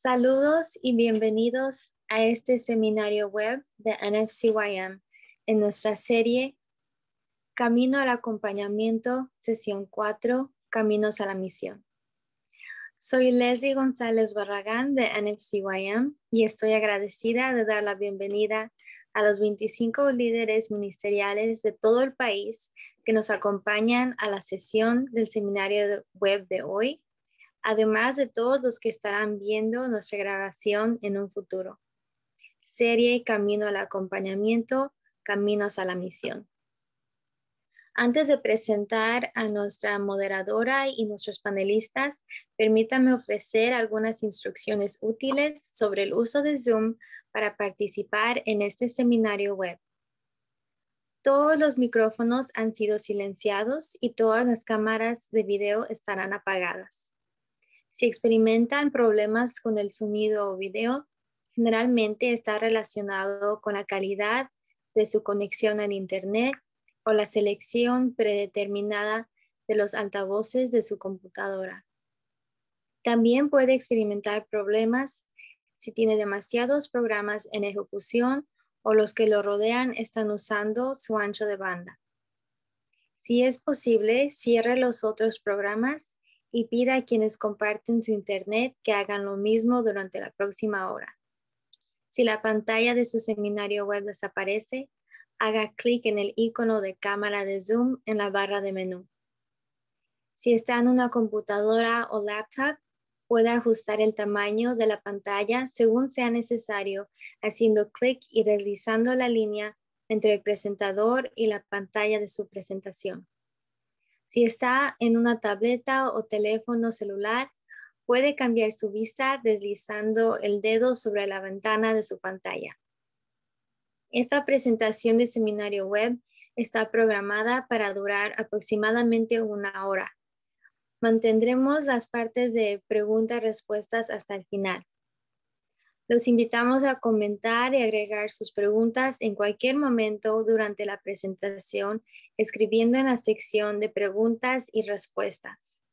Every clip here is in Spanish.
Saludos y bienvenidos a este seminario web de NFCYM en nuestra serie Camino al Acompañamiento, sesión 4, Caminos a la Misión. Soy Leslie González Barragán de NFCYM y estoy agradecida de dar la bienvenida a los 25 líderes ministeriales de todo el país que nos acompañan a la sesión del seminario web de hoy, además de todos los que estarán viendo nuestra grabación en un futuro. Serie Camino al Acompañamiento, Caminos a la Misión. Antes de presentar a nuestra moderadora y nuestros panelistas, permítanme ofrecer algunas instrucciones útiles sobre el uso de Zoom para participar en este seminario web. Todos los micrófonos han sido silenciados y todas las cámaras de video estarán apagadas. Si experimentan problemas con el sonido o video, generalmente está relacionado con la calidad de su conexión al Internet o la selección predeterminada de los altavoces de su computadora. También puede experimentar problemas si tiene demasiados programas en ejecución o los que lo rodean están usando su ancho de banda. Si es posible, cierre los otros programas y pida a quienes comparten su internet que hagan lo mismo durante la próxima hora. Si la pantalla de su seminario web desaparece, haga clic en el icono de cámara de Zoom en la barra de menú. Si está en una computadora o laptop, puede ajustar el tamaño de la pantalla según sea necesario, haciendo clic y deslizando la línea entre el presentador y la pantalla de su presentación. Si está en una tableta o teléfono celular, puede cambiar su vista deslizando el dedo sobre la ventana de su pantalla. Esta presentación de seminario web está programada para durar aproximadamente 1 hora. Mantendremos las partes de preguntas y respuestas hasta el final. Los invitamos a comentar y agregar sus preguntas en cualquier momento durante la presentación, escribiendo en la sección de preguntas y respuestas.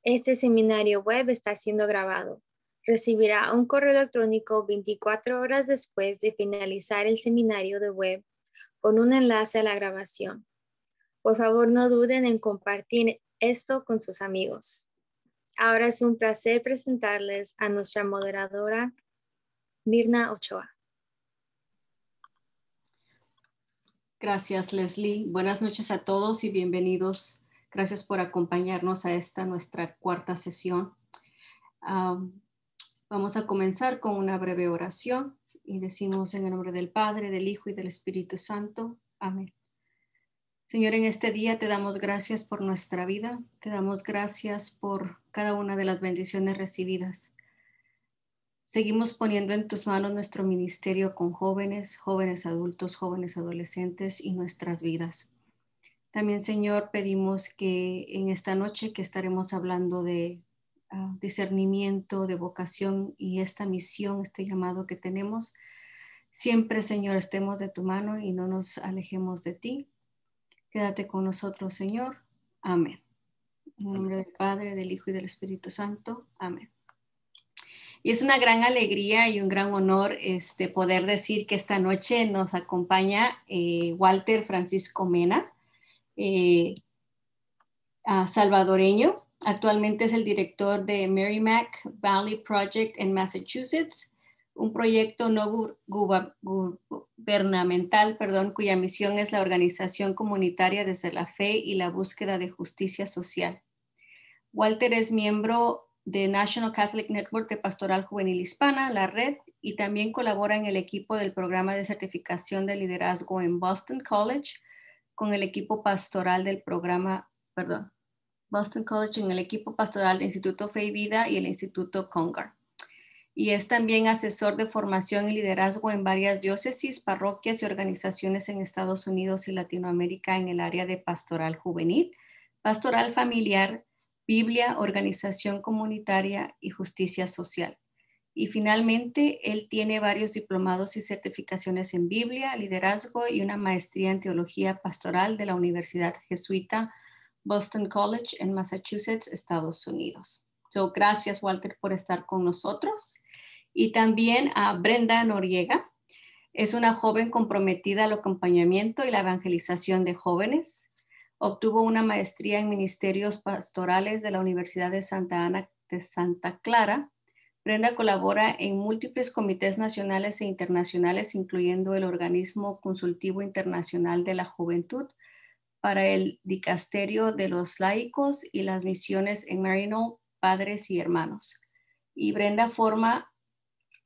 Este seminario web está siendo grabado. Recibirá un correo electrónico 24 horas después de finalizar el seminario de web con un enlace a la grabación. Por favor, no duden en compartir esto con sus amigos. Ahora es un placer presentarles a nuestra moderadora, Mirna Ochoa. Gracias, Leslie. Buenas noches a todos y bienvenidos. Gracias por acompañarnos a esta nuestra cuarta sesión. Vamos a comenzar con una breve oración y decimos en el nombre del Padre, del Hijo y del Espíritu Santo. Amén. Señor, en este día te damos gracias por nuestra vida. Te damos gracias por cada una de las bendiciones recibidas. Seguimos poniendo en tus manos nuestro ministerio con jóvenes, jóvenes adultos, jóvenes adolescentes y nuestras vidas. También, Señor, pedimos que en esta noche que estaremos hablando de discernimiento, de vocación y esta misión, este llamado que tenemos, siempre, Señor, estemos de tu mano y no nos alejemos de ti. Quédate con nosotros, Señor. Amén. En el nombre del Padre, del Hijo y del Espíritu Santo. Amén. Y es una gran alegría y un gran honor poder decir que esta noche nos acompaña Walter Francisco Mena, salvadoreño. Actualmente es el director de Merrimack Valley Project en Massachusetts, un proyecto no gubernamental, cuya misión es la organización comunitaria desde la fe y la búsqueda de justicia social. Walter es miembro de National Catholic Network de Pastoral Juvenil Hispana, la red, y también colabora en el equipo del programa de certificación de liderazgo en Boston College, con el equipo pastoral del programa, Boston College en el equipo pastoral del Instituto Fe y Vida y el Instituto Congar. Y es también asesor de formación y liderazgo en varias diócesis, parroquias y organizaciones en Estados Unidos y Latinoamérica en el área de pastoral juvenil, pastoral familiar, Biblia, organización comunitaria y justicia social. Y finalmente, él tiene varios diplomados y certificaciones en Biblia, liderazgo y una maestría en teología pastoral de la Universidad Jesuita Boston College en Massachusetts, Estados Unidos. So, gracias, Walter, por estar con nosotros. Y también a Brenda Noriega. Es una joven comprometida al acompañamiento y la evangelización de jóvenes. Obtuvo una maestría en ministerios pastorales de la Universidad de Santa Ana de Santa Clara. Brenda colabora en múltiples comités nacionales e internacionales, incluyendo el Organismo Consultivo Internacional de la Juventud, para el Dicasterio de los Laicos y las misiones en Maryknoll, Padres y Hermanos. Y Brenda forma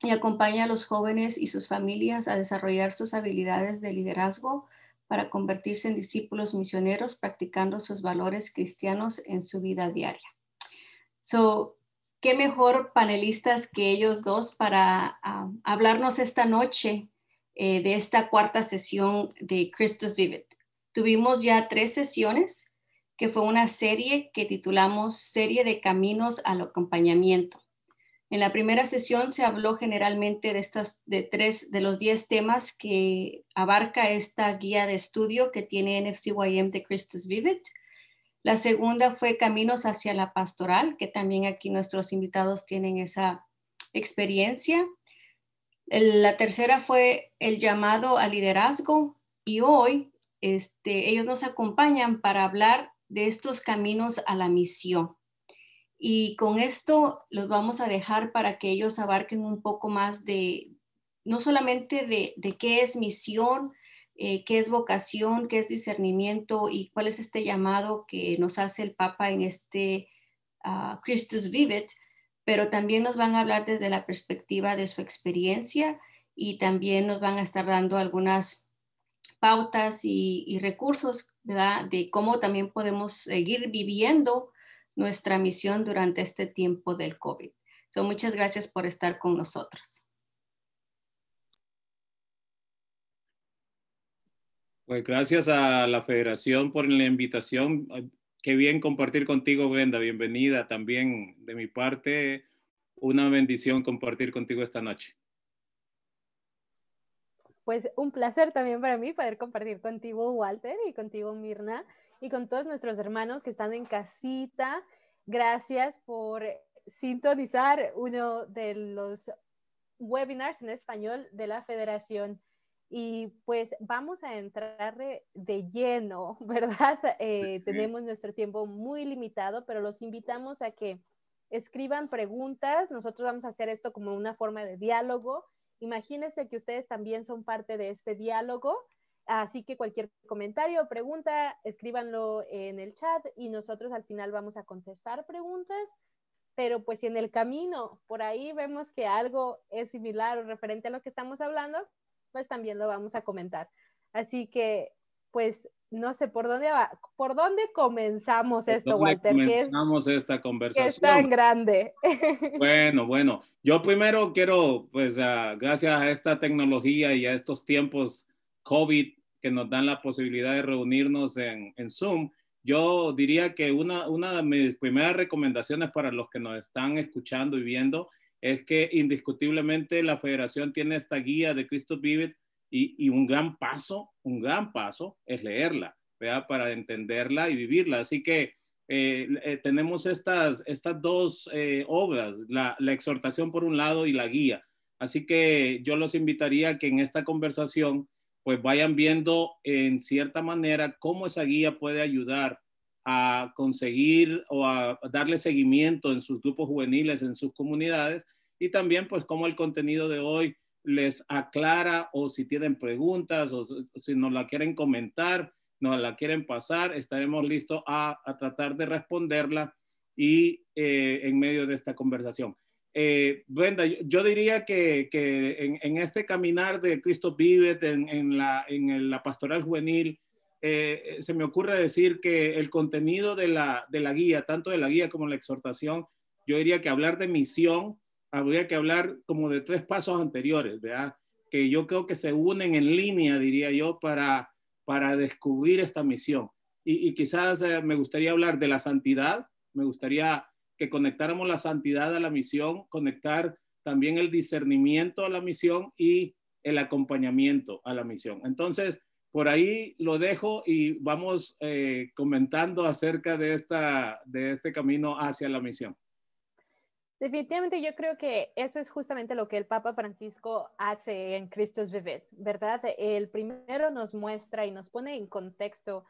y acompaña a los jóvenes y sus familias a desarrollar sus habilidades de liderazgo para convertirse en discípulos misioneros, practicando sus valores cristianos en su vida diaria. So, qué mejor panelistas que ellos dos para hablarnos esta noche de esta cuarta sesión de Christus Vivit. Tuvimos ya 3 sesiones, que fue una serie que titulamos Serie de Caminos al Acompañamiento. En la primera sesión se habló generalmente de los 10 temas que abarca esta guía de estudio que tiene NFCYM de Christus Vivit. La segunda fue Caminos hacia la Pastoral, que también aquí nuestros invitados tienen esa experiencia. La tercera fue el llamado al liderazgo, y hoy ellos nos acompañan para hablar de estos caminos a la misión. Y con esto los vamos a dejar para que ellos abarquen un poco más no solamente de qué es misión, qué es vocación, qué es discernimiento y cuál es este llamado que nos hace el Papa en Christus Vivit, pero también nos van a hablar desde la perspectiva de su experiencia, y también nos van a estar dando algunas pautas y recursos, ¿verdad?, de cómo también podemos seguir viviendo nuestra misión durante este tiempo del COVID. So, muchas gracias por estar con nosotros. Pues gracias a la Federación por la invitación. Qué bien compartir contigo, Brenda. Bienvenida también de mi parte. Una bendición compartir contigo esta noche. Pues un placer también para mí poder compartir contigo, Walter, y contigo, Mirna, y con todos nuestros hermanos que están en casita. Gracias por sintonizar uno de los webinars en español de la Federación. Y pues vamos a entrar de lleno, ¿verdad? Tenemos nuestro tiempo muy limitado, pero los invitamos a que escriban preguntas. Nosotros vamos a hacer esto como una forma de diálogo. Imagínense que ustedes también son parte de este diálogo, así que cualquier comentario o pregunta, escríbanlo en el chat y nosotros al final vamos a contestar preguntas. Pero pues si en el camino por ahí vemos que algo es similar o referente a lo que estamos hablando, pues también lo vamos a comentar. Así que pues no sé por dónde comenzamos esto, Walter. Comenzamos esta conversación. Que es tan grande. Bueno. Yo primero quiero, pues, gracias a esta tecnología y a estos tiempos COVID que nos dan la posibilidad de reunirnos en Zoom, yo diría que una de mis primeras recomendaciones para los que nos están escuchando y viendo es que indiscutiblemente la Federación tiene esta guía de Christus Vivit, y un gran paso es leerla, ¿verdad?, para entenderla y vivirla. Así que tenemos estas 2 obras, la exhortación por un lado y la guía. Así que yo los invitaría a que en esta conversación pues vayan viendo en cierta manera cómo esa guía puede ayudar a conseguir o a darle seguimiento en sus grupos juveniles, en sus comunidades, y también pues cómo el contenido de hoy les aclara, o si tienen preguntas o si nos la quieren comentar, nos la quieren pasar, estaremos listos a tratar de responderla y en medio de esta conversación. Brenda, yo diría que en este caminar de Christus Vivit, en la pastoral juvenil, se me ocurre decir que el contenido de la guía, tanto de la guía como la exhortación, yo diría que hablar de misión, habría que hablar como de 3 pasos anteriores, ¿verdad?, que yo creo que se unen en línea, diría yo, para descubrir esta misión. Y quizás me gustaría hablar de la santidad, me gustaría que conectáramos la santidad a la misión, conectar también el discernimiento a la misión y el acompañamiento a la misión. Entonces, por ahí lo dejo y vamos comentando acerca de este camino hacia la misión. Definitivamente yo creo que eso es justamente lo que el Papa Francisco hace en Christus Vivit, ¿verdad? El primero nos muestra y nos pone en contexto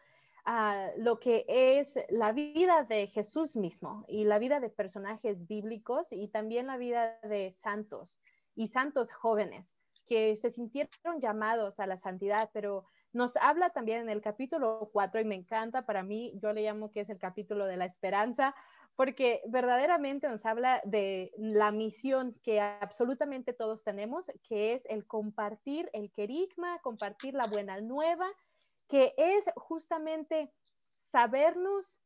lo que es la vida de Jesús mismo y la vida de personajes bíblicos y también la vida de santos y santos jóvenes que se sintieron llamados a la santidad, pero nos habla también en el capítulo 4 y me encanta, para mí yo le llamo que es el capítulo de la esperanza, porque verdaderamente nos habla de la misión que absolutamente todos tenemos, que es el compartir el querigma, compartir la buena nueva, que es justamente sabernos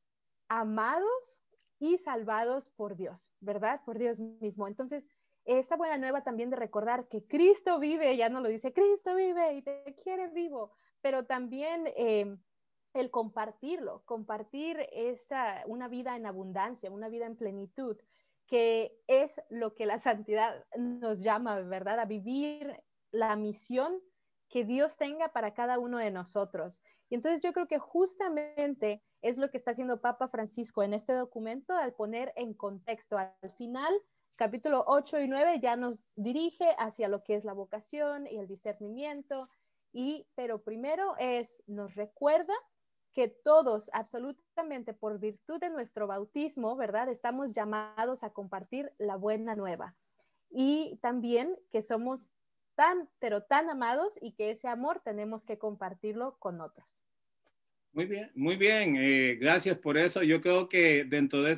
amados y salvados por Dios, ¿verdad? Por Dios mismo. Entonces, esta buena nueva también de recordar que Cristo vive, ya no lo dice, Cristo vive y te quiere vivo, pero también el compartirlo, compartir una vida en abundancia, una vida en plenitud, que es lo que la santidad nos llama, ¿verdad? A vivir la misión que Dios tenga para cada uno de nosotros. Y entonces yo creo que justamente es lo que está haciendo Papa Francisco en este documento al poner en contexto. Al final, capítulo 8 y 9 ya nos dirige hacia lo que es la vocación y el discernimiento, pero primero nos recuerda que todos, absolutamente por virtud de nuestro bautismo, ¿verdad? Estamos llamados a compartir la buena nueva. Y también que somos tan, pero tan amados y que ese amor tenemos que compartirlo con otros. Muy bien, muy bien. Gracias por eso. Yo creo que dentro de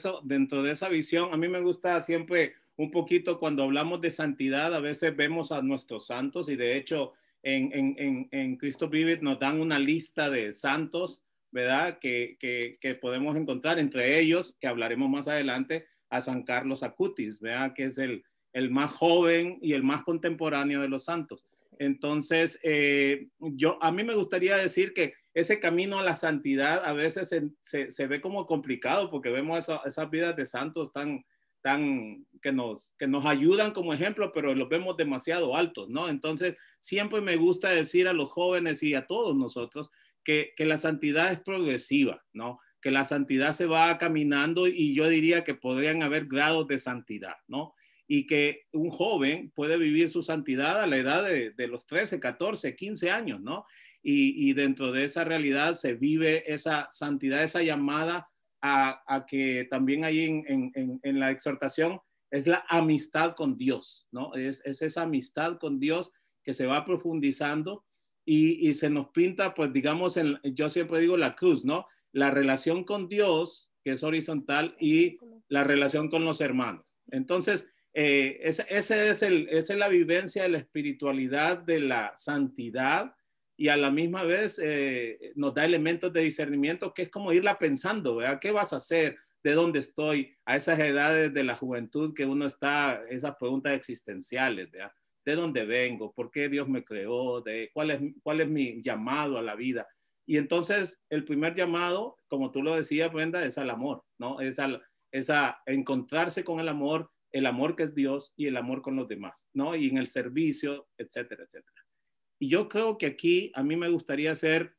esa visión, a mí me gusta siempre un poquito cuando hablamos de santidad, a veces vemos a nuestros santos y de hecho en Christus Vivit nos dan una lista de santos, ¿verdad? Que podemos encontrar entre ellos, que hablaremos más adelante, a San Carlos Acutis, ¿verdad? Que es el más joven y el más contemporáneo de los santos. Entonces, a mí me gustaría decir que ese camino a la santidad a veces se ve como complicado porque vemos esas vidas de santos que nos ayudan como ejemplo, pero los vemos demasiado altos, ¿no? Entonces, siempre me gusta decir a los jóvenes y a todos nosotros que la santidad es progresiva, ¿no? Que la santidad se va caminando y yo diría que podrían haber grados de santidad, ¿no? Y que un joven puede vivir su santidad a la edad de los 13, 14, 15 años, ¿no? Y dentro de esa realidad se vive esa santidad, esa llamada a que también hay en la exhortación es la amistad con Dios, ¿no? Es esa amistad con Dios que se va profundizando y se nos pinta, pues digamos, yo siempre digo la cruz, ¿no? La relación con Dios, que es horizontal, y la relación con los hermanos. Entonces, esa es la vivencia de la espiritualidad, de la santidad, y a la misma vez nos da elementos de discernimiento que es como irla pensando, ¿verdad? ¿Qué vas a hacer? ¿De dónde estoy? A esas edades de la juventud que uno está, esas preguntas existenciales, ¿verdad? ¿De dónde vengo? ¿Por qué Dios me creó? ¿Cuál es mi llamado a la vida? Y entonces el primer llamado, como tú lo decías, Brenda, es al amor, ¿no? Es a encontrarse con el amor que es Dios y el amor con los demás, ¿no? Y en el servicio, etcétera, etcétera. Y yo creo que aquí a mí me gustaría hacer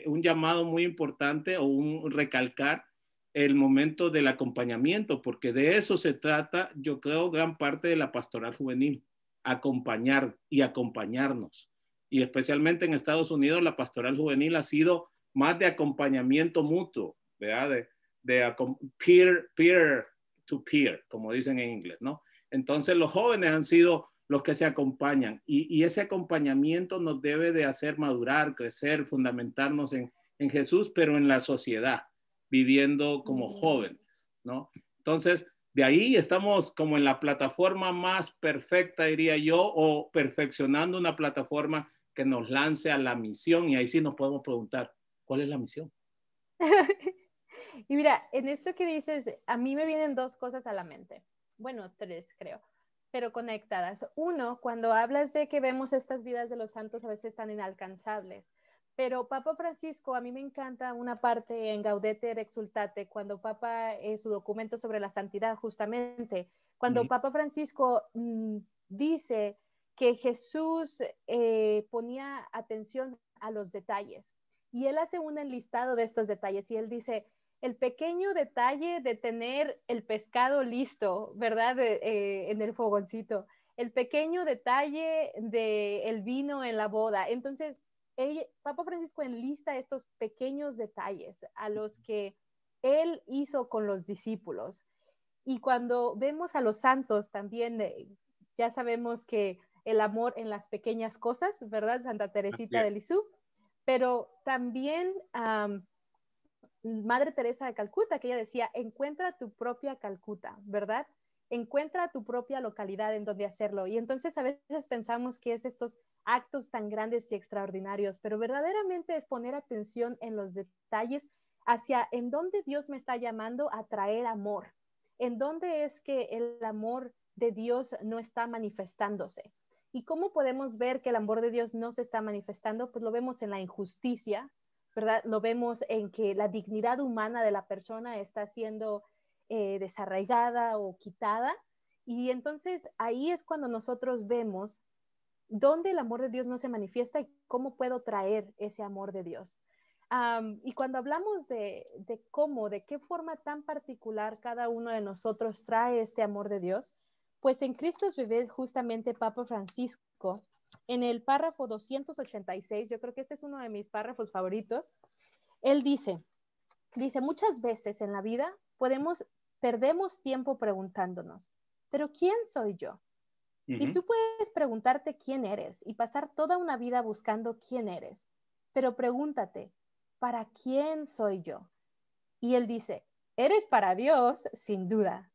un llamado muy importante o un recalcar el momento del acompañamiento, porque de eso se trata, yo creo, gran parte de la pastoral juvenil, acompañar y acompañarnos. Y especialmente en Estados Unidos, la pastoral juvenil ha sido más de acompañamiento mutuo, ¿verdad? De peer to peer, como dicen en inglés, ¿no? Entonces los jóvenes han sido los que se acompañan y ese acompañamiento nos debe de hacer madurar, crecer, fundamentarnos en Jesús, pero en la sociedad, viviendo como jóvenes, ¿no? Entonces, de ahí estamos como en la plataforma más perfecta, diría yo, o perfeccionando una plataforma que nos lance a la misión y ahí sí nos podemos preguntar, ¿cuál es la misión? Y mira, en esto que dices, a mí me vienen dos cosas a la mente. Bueno, tres creo, pero conectadas. Uno, cuando hablas de que vemos estas vidas de los santos a veces tan inalcanzables, pero Papa Francisco, a mí me encanta una parte en Gaudete et Exsultate, cuando Papa, su documento sobre la santidad justamente, cuando Papa Francisco dice que Jesús ponía atención a los detalles y él hace un enlistado de estos detalles y él dice, el pequeño detalle de tener el pescado listo, ¿verdad? En el fogoncito, el pequeño detalle del vino en la boda. Entonces, Papa Francisco enlista estos pequeños detalles a los que él hizo con los discípulos. Y cuando vemos a los santos también, ya sabemos que el amor en las pequeñas cosas, ¿verdad? Santa Teresita de Lisieux, pero también Madre Teresa de Calcuta, que ella decía, encuentra tu propia Calcuta, ¿verdad? Encuentra tu propia localidad en donde hacerlo. Y entonces a veces pensamos que es estos actos tan grandes y extraordinarios, pero verdaderamente es poner atención en los detalles hacia en dónde Dios me está llamando a traer amor, en dónde es que el amor de Dios no está manifestándose. ¿Y cómo podemos ver que el amor de Dios no se está manifestando? Pues lo vemos en la injusticia, ¿verdad? Lo vemos en que la dignidad humana de la persona está siendo desarraigada o quitada. Y entonces ahí es cuando nosotros vemos dónde el amor de Dios no se manifiesta y cómo puedo traer ese amor de Dios. Y cuando hablamos de cómo, de qué forma tan particular cada uno de nosotros trae este amor de Dios, pues en Cristos Vive, justamente Papa Francisco, en el párrafo 286, yo creo que este es uno de mis párrafos favoritos, él dice, muchas veces en la vida perdemos tiempo preguntándonos, ¿pero quién soy yo? Y tú puedes preguntarte quién eres y pasar toda una vida buscando quién eres, pero pregúntate, ¿para quién soy yo? Y él dice, eres para Dios, sin duda,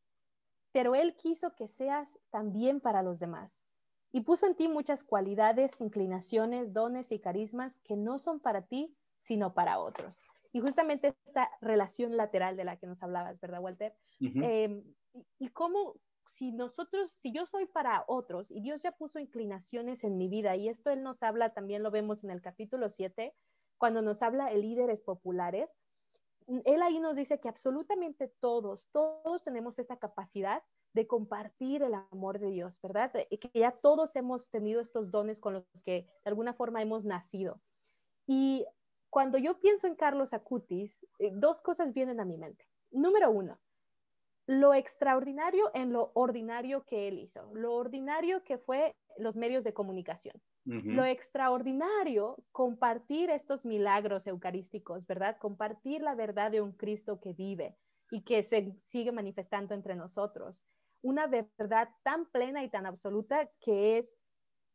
pero Él quiso que seas también para los demás. Y puso en ti muchas cualidades, inclinaciones, dones y carismas que no son para ti, sino para otros. Y justamente esta relación lateral de la que nos hablabas, ¿verdad, Walter? Y cómo, si yo soy para otros, y Dios ya puso inclinaciones en mi vida, y esto Él nos habla, también lo vemos en el capítulo 7, cuando nos habla de líderes populares, Él ahí nos dice que absolutamente todos tenemos esta capacidad de compartir el amor de Dios, ¿verdad? Que ya todos hemos tenido estos dones con los que de alguna forma hemos nacido. Y cuando yo pienso en Carlos Acutis, dos cosas vienen a mi mente. Número uno, lo extraordinario en lo ordinario que él hizo, lo ordinario que fue los medios de comunicación. Lo extraordinario, compartir estos milagros eucarísticos, ¿verdad? Compartir la verdad de un Cristo que vive y que se sigue manifestando entre nosotros. Una verdad tan plena y tan absoluta que es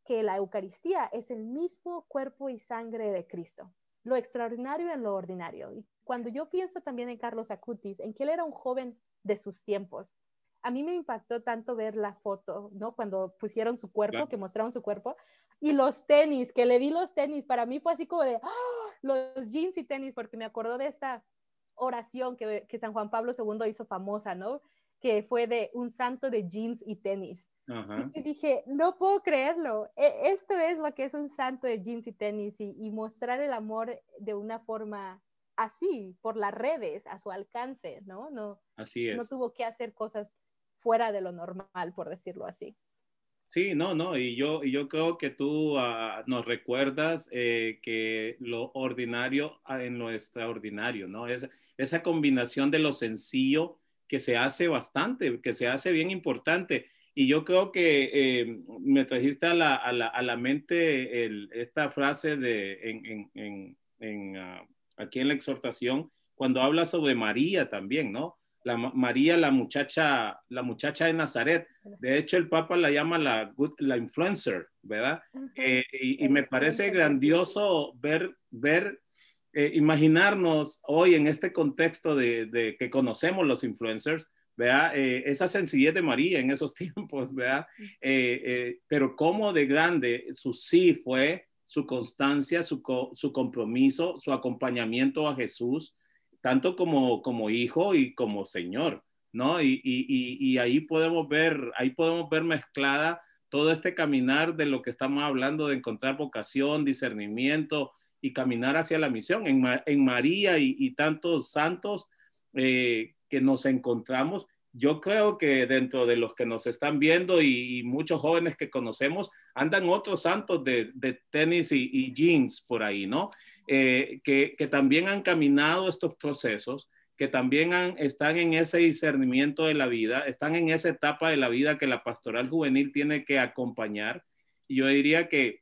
que la Eucaristía es el mismo cuerpo y sangre de Cristo. Lo extraordinario en lo ordinario. Y cuando yo pienso también en Carlos Acutis, en que él era un joven de sus tiempos, a mí me impactó tanto ver la foto, ¿no? Cuando pusieron su cuerpo, claro, que mostraron su cuerpo, y los tenis, que le vi los tenis, para mí fue así como de, ¡oh! Los jeans y tenis, porque me acordó de esta oración que San Juan Pablo II hizo famosa, ¿no? Que fue de un santo de jeans y tenis. Y dije, no puedo creerlo, esto es lo que es un santo de jeans y tenis, y mostrar el amor de una forma así, por las redes, a su alcance, ¿no? Así es. No tuvo que hacer cosas fuera de lo normal, por decirlo así. Sí, no, y yo creo que tú nos recuerdas que lo ordinario en lo extraordinario, ¿no? Esa combinación de lo sencillo que se hace bastante, que se hace bien importante. Y yo creo que me trajiste a la mente esta frase aquí en la exhortación, cuando habla sobre María también, ¿no? María, la muchacha de Nazaret. De hecho, el Papa la llama la influencer, ¿verdad? Y me parece grandioso imaginarnos hoy en este contexto de que conocemos los influencers, ¿verdad? Esa sencillez de María en esos tiempos, ¿verdad? Pero cómo de grande su sí fue, su constancia, su compromiso, su acompañamiento a Jesús, tanto como hijo y como Señor, ¿no? Y ahí podemos ver mezclada todo este caminar de lo que estamos hablando, de encontrar vocación, discernimiento y caminar hacia la misión. En María y tantos santos que nos encontramos, yo creo que dentro de los que nos están viendo y muchos jóvenes que conocemos, andan otros santos de tenis y jeans por ahí, ¿no? Que también han caminado estos procesos, que también están en ese discernimiento de la vida, están en esa etapa de la vida que la pastoral juvenil tiene que acompañar. Y yo diría que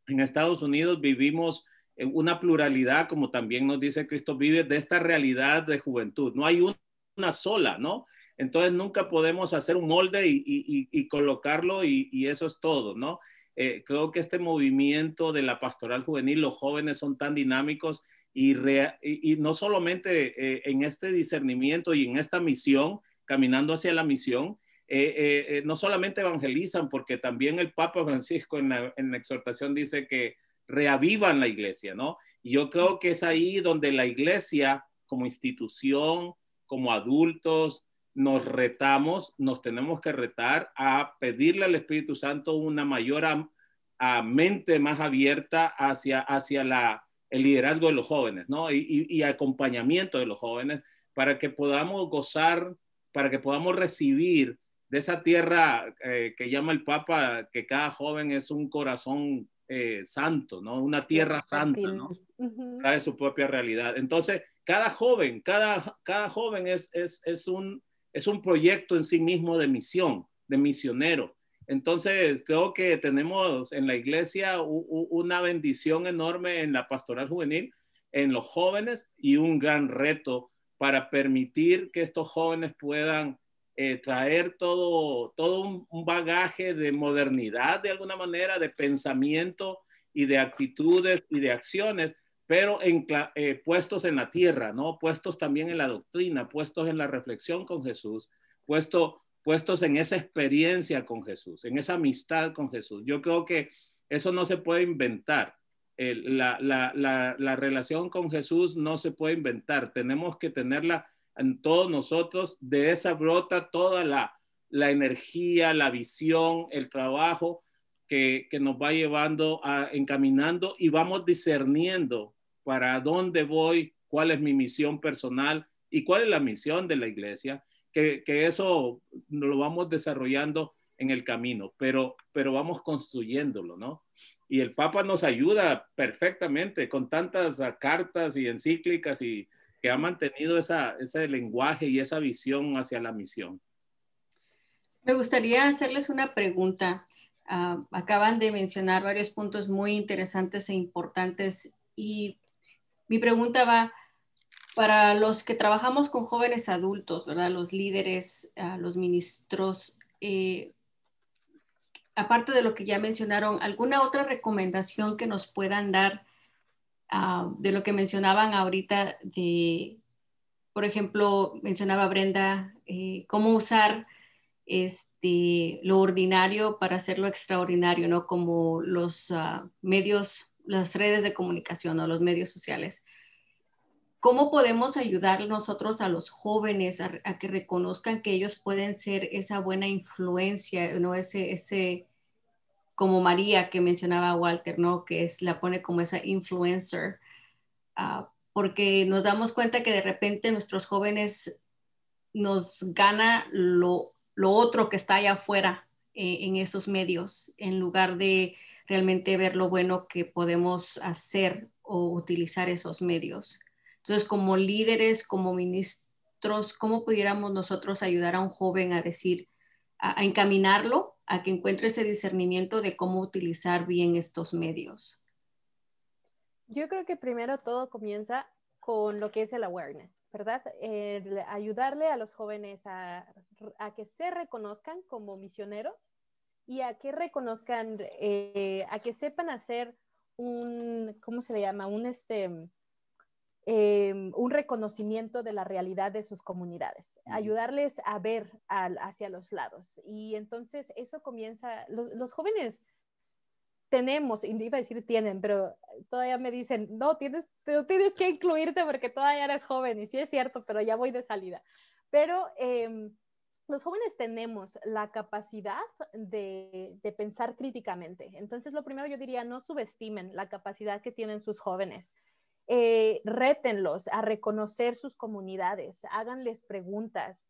en Estados Unidos vivimos una pluralidad, como también nos dice Cristo vive, de esta realidad de juventud. No hay una sola, ¿no? Entonces nunca podemos hacer un molde y colocarlo y eso es todo, ¿no? Creo que este movimiento de la pastoral juvenil, los jóvenes son tan dinámicos y no solamente en este discernimiento y en esta misión, caminando hacia la misión, no solamente evangelizan, porque también el Papa Francisco en la exhortación dice que reavivan la iglesia, ¿no? Y yo creo que es ahí donde la iglesia como institución, como adultos, nos retamos, nos tenemos que retar a pedirle al Espíritu Santo una mayor mente más abierta hacia el liderazgo de los jóvenes, ¿no? Y acompañamiento de los jóvenes para que podamos gozar, para que podamos recibir de esa tierra que llama el Papa, que cada joven es un corazón santo, ¿no? Una tierra santa, ¿no? Trae su propia realidad. Entonces, cada joven es un proyecto en sí mismo de misión, de misionero. Entonces, creo que tenemos en la iglesia una bendición enorme en la pastoral juvenil, en los jóvenes, y un gran reto para permitir que estos jóvenes puedan traer todo un bagaje de modernidad, de alguna manera, de pensamiento y de actitudes y de acciones, pero puestos en la tierra, ¿no? Puestos también en la doctrina, puestos en la reflexión con Jesús, puestos en esa experiencia con Jesús, en esa amistad con Jesús. Yo creo que eso no se puede inventar. La relación con Jesús no se puede inventar. Tenemos que tenerla en todos nosotros. De esa brota toda la energía, la visión, el trabajo que nos va llevando, encaminando, y vamos discerniendo para dónde voy, cuál es mi misión personal y cuál es la misión de la iglesia. Que eso lo vamos desarrollando en el camino, pero vamos construyéndolo, ¿no? Y el Papa nos ayuda perfectamente con tantas cartas y encíclicas y que ha mantenido ese lenguaje y esa visión hacia la misión. Me gustaría hacerles una pregunta. Acaban de mencionar varios puntos muy interesantes e importantes y mi pregunta va para los que trabajamos con jóvenes adultos, ¿verdad? Los líderes, los ministros, aparte de lo que ya mencionaron, ¿alguna otra recomendación que nos puedan dar de lo que mencionaban ahorita por ejemplo, mencionaba Brenda, cómo usar lo ordinario para hacerlo extraordinario, ¿no? Como los medios, las redes de comunicación o los medios sociales. ¿Cómo podemos ayudar nosotros a los jóvenes a que reconozcan que ellos pueden ser esa buena influencia, ¿no? Como María que mencionaba Walter, ¿no? Que la pone como esa influencer, porque nos damos cuenta que de repente nuestros jóvenes nos gana lo otro que está allá afuera en esos medios, en lugar de realmente ver lo bueno que podemos hacer o utilizar esos medios. Entonces, como líderes, como ministros, ¿cómo pudiéramos nosotros ayudar a un joven a encaminarlo a que encuentre ese discernimiento de cómo utilizar bien estos medios? Yo creo que primero todo comienza con lo que es el awareness, ¿verdad? Ayudarle a los jóvenes a que se reconozcan como misioneros y a que reconozcan, a que sepan hacer ¿cómo se le llama? Un reconocimiento de la realidad de sus comunidades, ayudarles a ver hacia los lados. Y entonces eso comienza, los jóvenes tenemos, iba a decir tienen, pero todavía me dicen, no, tienes que incluirte porque todavía eres joven, y sí es cierto, pero ya voy de salida. Pero los jóvenes tenemos la capacidad de pensar críticamente. Entonces, lo primero yo diría, no subestimen la capacidad que tienen sus jóvenes. Rétenlos a reconocer sus comunidades, háganles preguntas,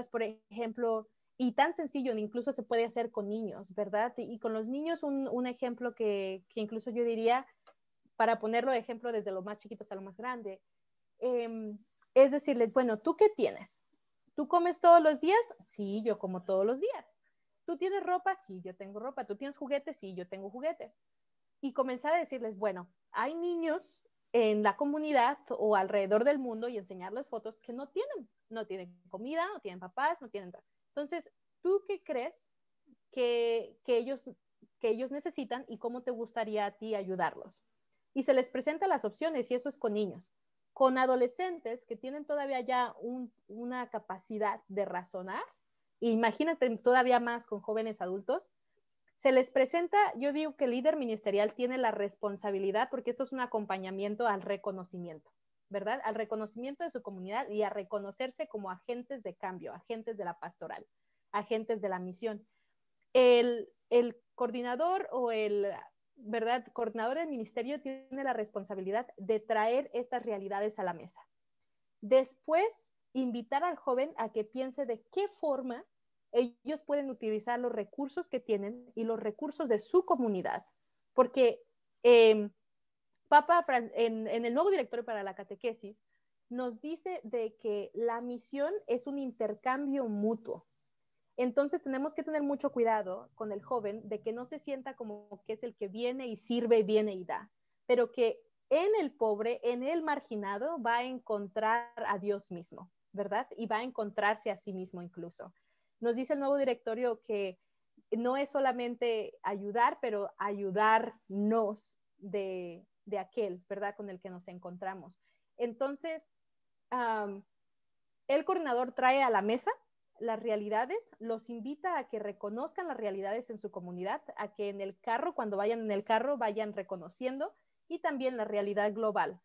por ejemplo, y tan sencillo, incluso se puede hacer con niños, ¿verdad? Y con los niños un ejemplo que incluso yo diría, para ponerlo de ejemplo desde lo más chiquito hasta lo más grande, es decirles, bueno, ¿tú qué tienes? ¿Tú comes todos los días? Sí, yo como todos los días. ¿Tú tienes ropa? Sí, yo tengo ropa. ¿Tú tienes juguetes? Sí, yo tengo juguetes. Y comenzar a decirles, bueno, hay niños en la comunidad o alrededor del mundo y enseñarles fotos que no tienen comida, no tienen papás, no tienen... Entonces, ¿tú qué crees que ellos necesitan y cómo te gustaría a ti ayudarlos? Y se les presenta las opciones y eso es con niños. Con adolescentes que tienen todavía ya una capacidad de razonar, imagínate todavía más con jóvenes adultos, se les presenta, yo digo que el líder ministerial tiene la responsabilidad, porque esto es un acompañamiento al reconocimiento, ¿verdad? Al reconocimiento de su comunidad y a reconocerse como agentes de cambio, agentes de la pastoral, agentes de la misión. El coordinador o el, ¿verdad? Coordinador del ministerio tiene la responsabilidad de traer estas realidades a la mesa. Después, invitar al joven a que piense de qué forma ellos pueden utilizar los recursos que tienen y los recursos de su comunidad. Porque Papa, en el nuevo directorio para la catequesis, nos dice de que la misión es un intercambio mutuo. Entonces tenemos que tener mucho cuidado con el joven de que no se sienta como que es el que viene y sirve, viene y da, pero que en el pobre, en el marginado, va a encontrar a Dios mismo, ¿verdad? Y va a encontrarse a sí mismo incluso. Nos dice el nuevo directorio que no es solamente ayudar, pero ayudarnos de aquel, ¿verdad? Con el que nos encontramos. Entonces, el coordinador trae a la mesa las realidades, los invita a que reconozcan las realidades en su comunidad, a que en el carro, cuando vayan en el carro, vayan reconociendo, y también la realidad global.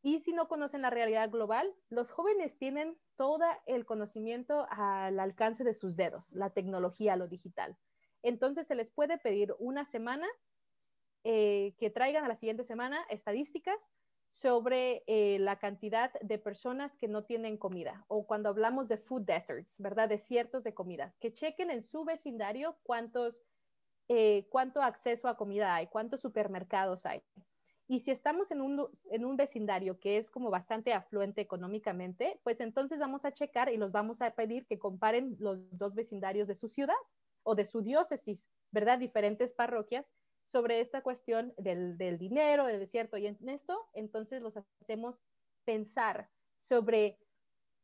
Y si no conocen la realidad global, los jóvenes tienen todo el conocimiento al alcance de sus dedos, la tecnología, lo digital. Entonces se les puede pedir una semana que traigan a la siguiente semana estadísticas sobre la cantidad de personas que no tienen comida, o cuando hablamos de food deserts, ¿verdad? Desiertos de comida, que chequen en su vecindario cuánto acceso a comida hay, cuántos supermercados hay. Y si estamos en un vecindario que es como bastante afluente económicamente, pues entonces vamos a checar y los vamos a pedir que comparen los dos vecindarios de su ciudad o de su diócesis, ¿verdad? Diferentes parroquias sobre esta cuestión del dinero, del desierto. Y en esto, entonces los hacemos pensar sobre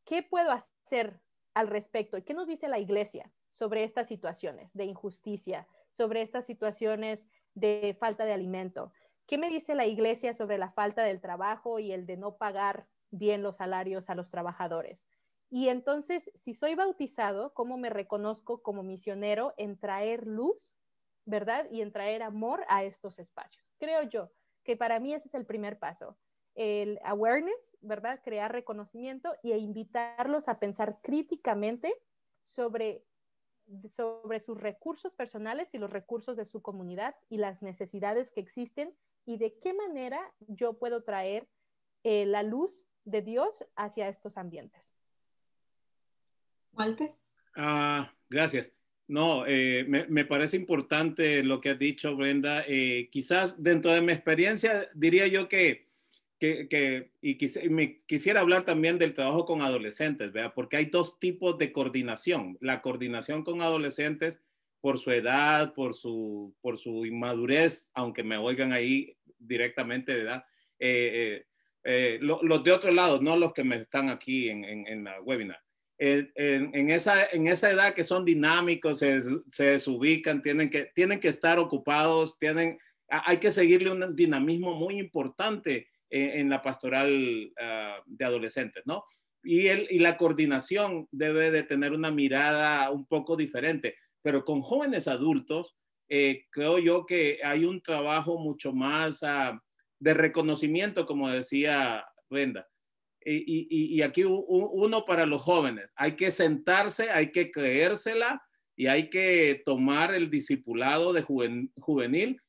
qué puedo hacer al respecto y qué nos dice la iglesia sobre estas situaciones de injusticia, sobre estas situaciones de falta de alimento. ¿Qué me dice la iglesia sobre la falta del trabajo y el de no pagar bien los salarios a los trabajadores? Y entonces, si soy bautizado, ¿cómo me reconozco como misionero en traer luz, ¿verdad? Y en traer amor a estos espacios. Creo yo que para mí ese es el primer paso. El awareness, ¿verdad? Crear reconocimiento e invitarlos a pensar críticamente sobre sus recursos personales y los recursos de su comunidad y las necesidades que existen y de qué manera yo puedo traer la luz de Dios hacia estos ambientes. Walter. Gracias. No, me parece importante lo que has dicho, Brenda. Quizás dentro de mi experiencia diría yo que me quisiera hablar también del trabajo con adolescentes, ¿verdad? Porque hay dos tipos de coordinación. La coordinación con adolescentes por su edad, por su inmadurez, aunque me oigan ahí directamente, ¿verdad? Los de otro lado, no los que me están aquí en la webinar. En esa edad que son dinámicos, se desubican, tienen que estar ocupados, hay que seguirle un dinamismo muy importante en la pastoral de adolescentes, ¿no? Y la coordinación debe de tener una mirada un poco diferente, pero con jóvenes adultos creo yo que hay un trabajo mucho más de reconocimiento, como decía Brenda. Y aquí uno para los jóvenes, hay que sentarse, hay que creérsela y hay que tomar el discipulado de juvenil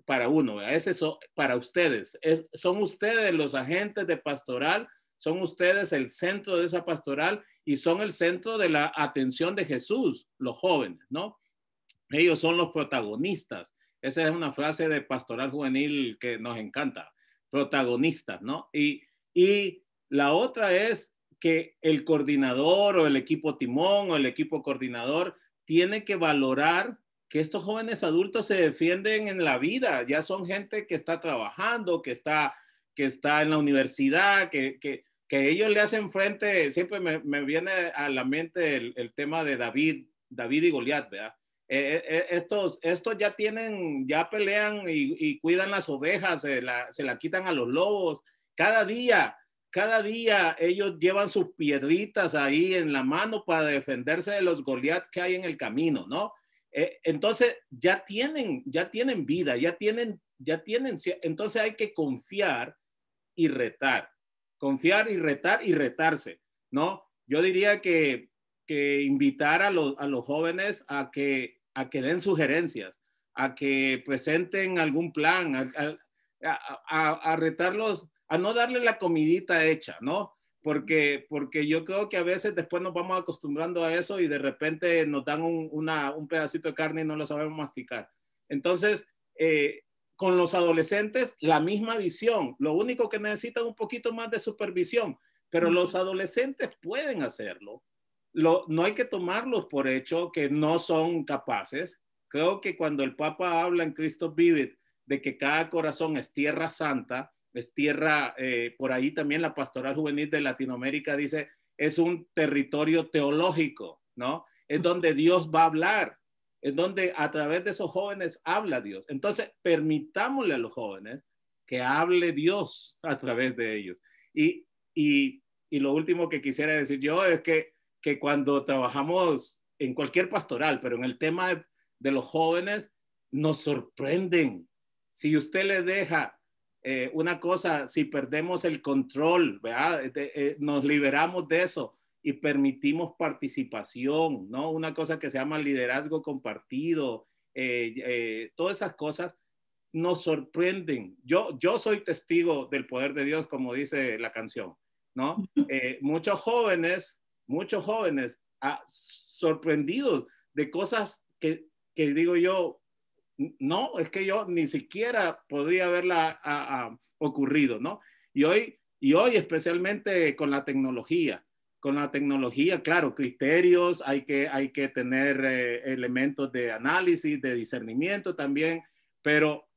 para uno, ese para ustedes. Son ustedes los agentes de pastoral, son ustedes el centro de esa pastoral y son el centro de la atención de Jesús, los jóvenes, ¿no? Ellos son los protagonistas. Esa es una frase de pastoral juvenil que nos encanta, protagonistas, ¿no? Y La otra es que el coordinador o el equipo timón o el equipo coordinador tiene que valorar que estos jóvenes adultos se defienden en la vida, ya son gente que está trabajando, que está en la universidad, que ellos le hacen frente. Siempre me viene a la mente el tema de David y Goliat, ¿verdad? Estos ya pelean y cuidan las ovejas, se la quitan a los lobos. Cada día ellos llevan sus piedritas ahí en la mano para defenderse de los Goliaths que hay en el camino, ¿no? Entonces ya tienen vida, entonces hay que confiar y retar, y retarse, ¿no? Yo diría que invitar a los jóvenes a que den sugerencias, a que presenten algún plan, a retarlos, a no darle la comidita hecha, ¿no? Porque yo creo que a veces después nos vamos acostumbrando a eso y de repente nos dan un pedacito de carne y no lo sabemos masticar. Entonces, con los adolescentes, la misma visión. Lo único que necesitan un poquito más de supervisión, pero los adolescentes pueden hacerlo. No hay que tomarlos por hecho que no son capaces. Creo que cuando el Papa habla en Cristo Vivit de que cada corazón es tierra santa, es tierra, por ahí también la Pastoral Juvenil de Latinoamérica dice, es un territorio teológico, ¿no? Es donde Dios va a hablar, es donde a través de esos jóvenes habla Dios. Entonces, permitámosle a los jóvenes que hable Dios a través de ellos. Y lo último que quisiera decir yo es que cuando trabajamos en cualquier pastoral, pero en el tema de los jóvenes, nos sorprenden. Si usted le deja una cosa, si perdemos el control, ¿verdad? Nos liberamos de eso y permitimos participación, ¿no? Una cosa que se llama liderazgo compartido, todas esas cosas nos sorprenden. Yo soy testigo del poder de Dios, como dice la canción, ¿no? Muchos jóvenes sorprendidos de cosas que digo yo, no, es que yo ni siquiera podría haberla ocurrido, ¿no? Y hoy especialmente con la tecnología, claro, criterios, hay que tener elementos de análisis, de discernimiento también, pero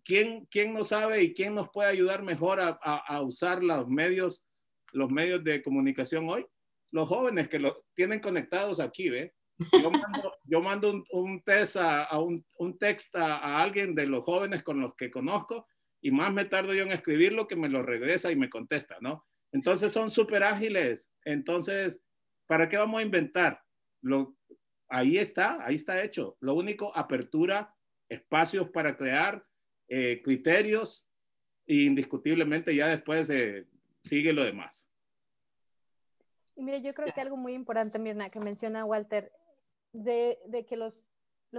¿quién nos sabe y quién nos puede ayudar mejor a usar los medios de comunicación hoy? Los jóvenes que lo tienen conectados aquí, ¿ve? Yo mando un texto a alguien de los jóvenes con los que conozco y más me tardo yo en escribirlo que me lo regresa y me contesta, ¿no? Entonces son súper ágiles. Entonces, ¿para qué vamos a inventar? Ahí está hecho. Lo único, apertura, espacios para crear, criterios y indiscutiblemente ya después sigue lo demás. Y mire, yo creo que algo muy importante, Mirna, que menciona Walter, de que los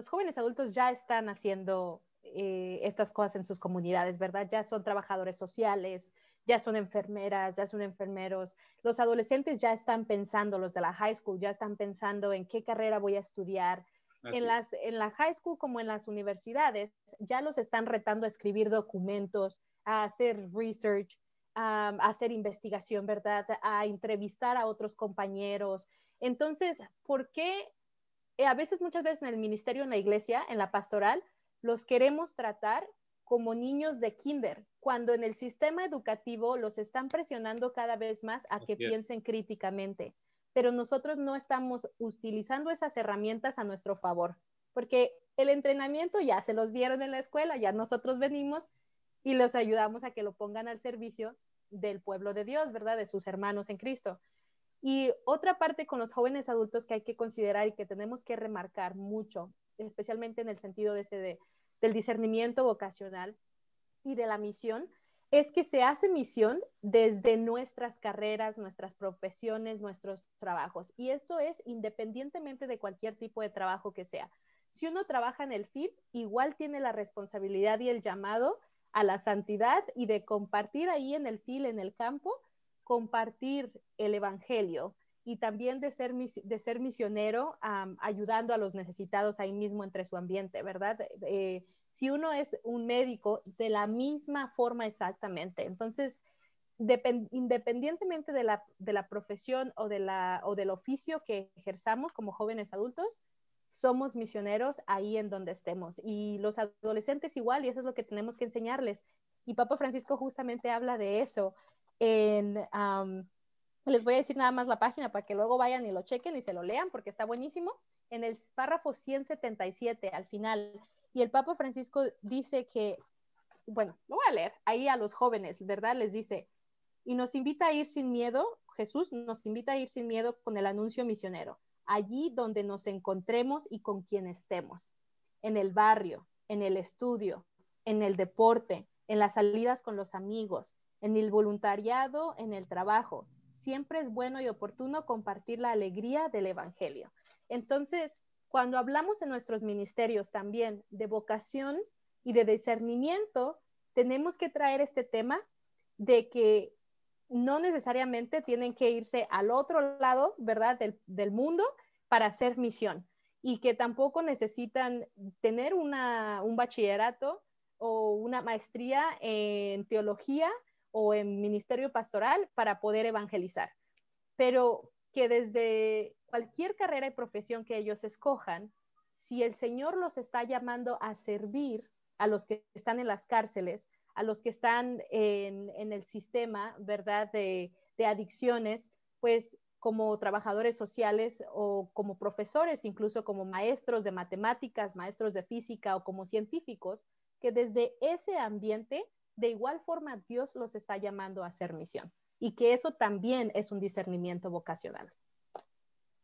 jóvenes adultos ya están haciendo estas cosas en sus comunidades, ¿verdad? Ya son trabajadores sociales, ya son enfermeras, ya son enfermeros. Los adolescentes ya están pensando, los de la high school ya están pensando en qué carrera voy a estudiar. En la high school como en las universidades ya los están retando a escribir documentos, a hacer research, a hacer investigación, ¿verdad? A entrevistar a otros compañeros. Entonces, ¿por qué muchas veces en el ministerio, en la iglesia, en la pastoral, los queremos tratar como niños de kinder, cuando en el sistema educativo los están presionando cada vez más a que piensen críticamente? Pero nosotros no estamos utilizando esas herramientas a nuestro favor, porque el entrenamiento ya se los dieron en la escuela, ya nosotros venimos y los ayudamos a que lo pongan al servicio del pueblo de Dios, ¿verdad? De sus hermanos en Cristo. Y otra parte con los jóvenes adultos que hay que considerar y que tenemos que remarcar mucho, especialmente en el sentido del discernimiento vocacional y de la misión, es que se hace misión desde nuestras carreras, nuestras profesiones, nuestros trabajos. Y esto es independientemente de cualquier tipo de trabajo que sea. Si uno trabaja en el FIL, igual tiene la responsabilidad y el llamado a la santidad y de compartir ahí en el FIL, en el campo, compartir el evangelio y también de ser misionero, ayudando a los necesitados ahí mismo entre su ambiente, ¿verdad? Si uno es un médico, de la misma forma exactamente. Entonces, independientemente de la profesión o del oficio que ejerzamos como jóvenes adultos, somos misioneros ahí en donde estemos. Y los adolescentes igual, y eso es lo que tenemos que enseñarles. Y Papa Francisco justamente habla de eso. Les voy a decir nada más la página para que luego vayan y lo chequen y se lo lean porque está buenísimo. En el párrafo 177 al final. Y el Papa Francisco dice que, bueno, lo voy a leer ahí a los jóvenes, ¿verdad? Les dice, y nos invita a ir sin miedo, Jesús nos invita a ir sin miedo con el anuncio misionero, allí donde nos encontremos y con quien estemos, en el barrio, en el estudio, en el deporte, en las salidas con los amigos, en el voluntariado, en el trabajo. Siempre es bueno y oportuno compartir la alegría del Evangelio. Entonces, cuando hablamos en nuestros ministerios también de vocación y de discernimiento, tenemos que traer este tema de que no necesariamente tienen que irse al otro lado, ¿verdad?, del mundo para hacer misión, y que tampoco necesitan tener un bachillerato o una maestría en teología o en ministerio pastoral para poder evangelizar, pero que desde cualquier carrera y profesión que ellos escojan, si el Señor los está llamando a servir a los que están en las cárceles, a los que están en el sistema, ¿verdad?, de adicciones, pues como trabajadores sociales o como profesores, incluso como maestros de matemáticas, maestros de física o como científicos, que desde ese ambiente, de igual forma, Dios los está llamando a hacer misión. Y que eso también es un discernimiento vocacional.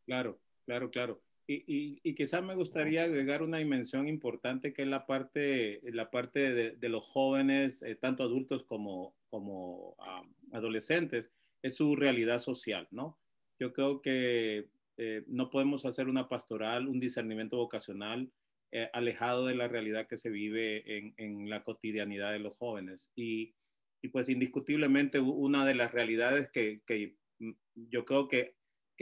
Claro, claro, claro. Y quizás me gustaría agregar una dimensión importante que es la parte de los jóvenes, tanto adultos como adolescentes, es su realidad social, ¿no? Yo creo que no podemos hacer una pastoral, un discernimiento vocacional alejado de la realidad que se vive en la cotidianidad de los jóvenes. Y pues indiscutiblemente una de las realidades que yo creo que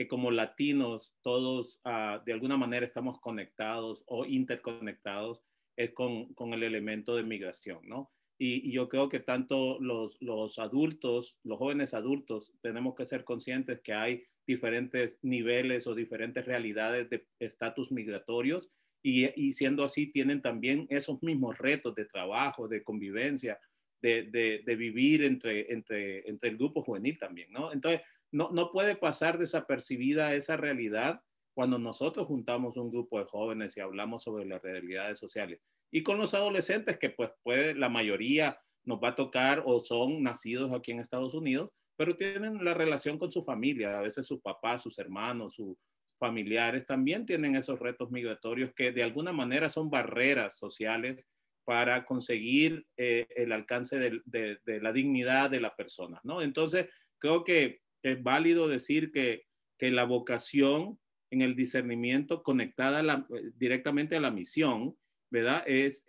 como latinos todos de alguna manera estamos conectados o interconectados es con el elemento de migración, ¿no? Y yo creo que tanto los adultos, los jóvenes adultos, tenemos que ser conscientes que hay diferentes niveles o diferentes realidades de estatus migratorios y siendo así tienen también esos mismos retos de trabajo, de convivencia, de vivir entre el grupo juvenil también, ¿no? Entonces, no puede pasar desapercibida esa realidad cuando nosotros juntamos un grupo de jóvenes y hablamos sobre las realidades sociales. Y con los adolescentes, que pues la mayoría nos va a tocar o son nacidos aquí en Estados Unidos, pero tienen la relación con su familia, a veces sus papás, sus hermanos, sus familiares también tienen esos retos migratorios que de alguna manera son barreras sociales para conseguir el alcance de la dignidad de la persona, ¿no? Entonces, creo que es válido decir que la vocación en el discernimiento conectada directamente a la misión, ¿verdad? Es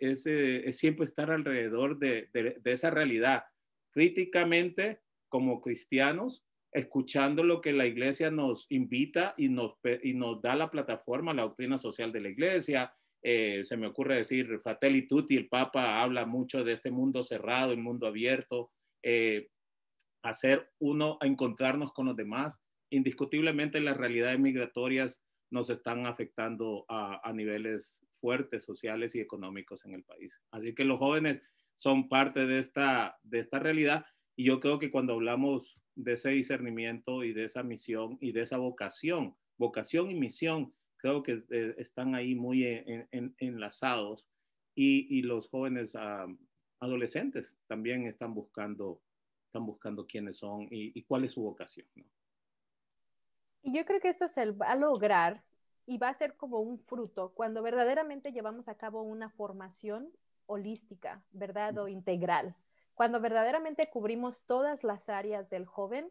siempre estar alrededor de esa realidad. Críticamente, como cristianos, escuchando lo que la iglesia nos invita y nos da la plataforma, la doctrina social de la iglesia. Se me ocurre decir, Fratelli Tutti, el Papa habla mucho de este mundo cerrado, el mundo abierto, hacer uno a encontrarnos con los demás. Indiscutiblemente las realidades migratorias nos están afectando a niveles fuertes sociales y económicos en el país. Así que los jóvenes son parte de esta realidad y yo creo que cuando hablamos de ese discernimiento y de esa misión y de esa vocación y misión, creo que están ahí muy enlazados y los jóvenes adolescentes también están buscando quiénes son y cuál es su vocación, ¿no? Y yo creo que esto se va a lograr y va a ser como un fruto cuando verdaderamente llevamos a cabo una formación holística, ¿verdad? O integral. Cuando verdaderamente cubrimos todas las áreas del joven.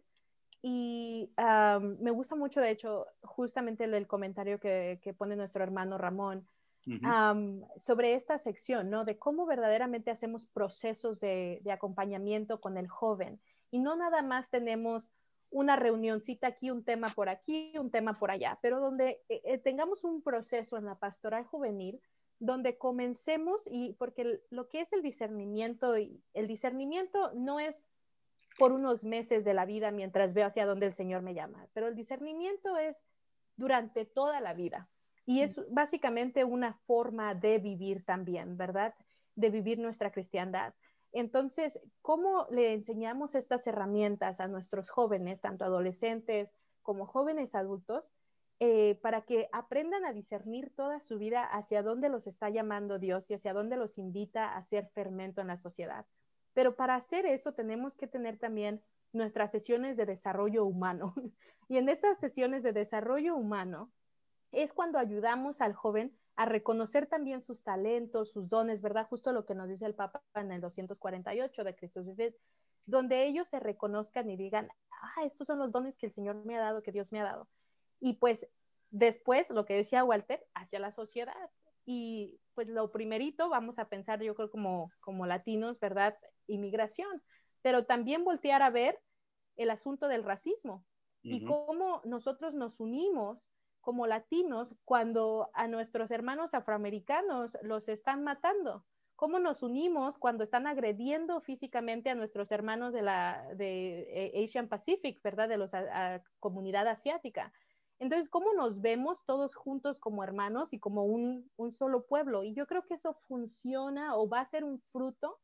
Y me gusta mucho, de hecho, justamente el comentario que pone nuestro hermano Ramón sobre esta sección, ¿no? De cómo verdaderamente hacemos procesos de acompañamiento con el joven. Y no nada más tenemos una reunioncita aquí, un tema por aquí, un tema por allá, pero donde tengamos un proceso en la pastoral juvenil donde comencemos, y porque lo que es el discernimiento no es por unos meses de la vida mientras veo hacia dónde el Señor me llama. Pero el discernimiento es durante toda la vida. Y es básicamente una forma de vivir también, ¿verdad? De vivir nuestra cristiandad. Entonces, ¿cómo le enseñamos estas herramientas a nuestros jóvenes, tanto adolescentes como jóvenes adultos, para que aprendan a discernir toda su vida hacia dónde los está llamando Dios y hacia dónde los invita a ser fermento en la sociedad? Pero para hacer eso tenemos que tener también nuestras sesiones de desarrollo humano. Y en estas sesiones de desarrollo humano es cuando ayudamos al joven a reconocer también sus talentos, sus dones, ¿verdad? Justo lo que nos dice el Papa en el 248 de Christus Vivit, donde ellos se reconozcan y digan, estos son los dones que el Señor me ha dado, que Dios me ha dado. Y pues después, lo que decía Walter, hacia la sociedad. Y pues lo primerito, vamos a pensar, yo creo como latinos, ¿verdad? Inmigración, pero también voltear a ver el asunto del racismo y cómo nosotros nos unimos como latinos cuando a nuestros hermanos afroamericanos los están matando. ¿Cómo nos unimos cuando están agrediendo físicamente a nuestros hermanos de Asian Pacific, ¿verdad? De la comunidad asiática. Entonces, ¿cómo nos vemos todos juntos como hermanos y como un solo pueblo? Y yo creo que eso funciona o va a ser un fruto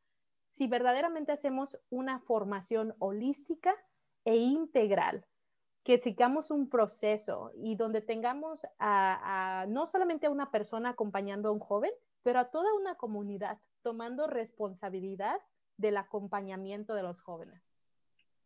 si verdaderamente hacemos una formación holística e integral, que sigamos un proceso y donde tengamos no solamente a una persona acompañando a un joven, pero a toda una comunidad tomando responsabilidad del acompañamiento de los jóvenes.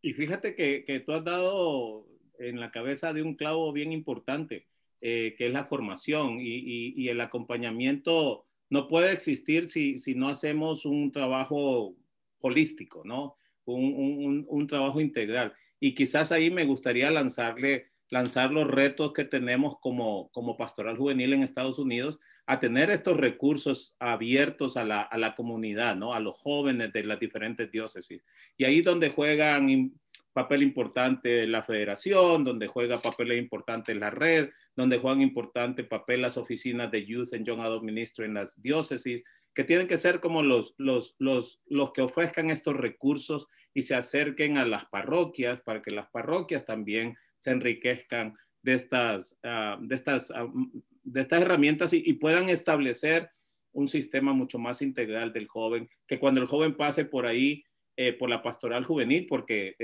Y fíjate que tú has dado en la cabeza de un clavo bien importante, que es la formación y el acompañamiento no puede existir si no hacemos un trabajo holístico, ¿no? Un trabajo integral. Y quizás ahí me gustaría lanzar los retos que tenemos como pastoral juvenil en Estados Unidos, a tener estos recursos abiertos a la comunidad, ¿no? A los jóvenes de las diferentes diócesis. Y ahí donde juegan papel importante la federación, donde juega papel importante la red, donde juegan importante papel las oficinas de Youth and Young Adult Ministry en las diócesis, que tienen que ser como los que ofrezcan estos recursos y se acerquen a las parroquias para que las parroquias también se enriquezcan de estas herramientas y puedan establecer un sistema mucho más integral del joven, que cuando el joven pase por ahí, por la pastoral juvenil, porque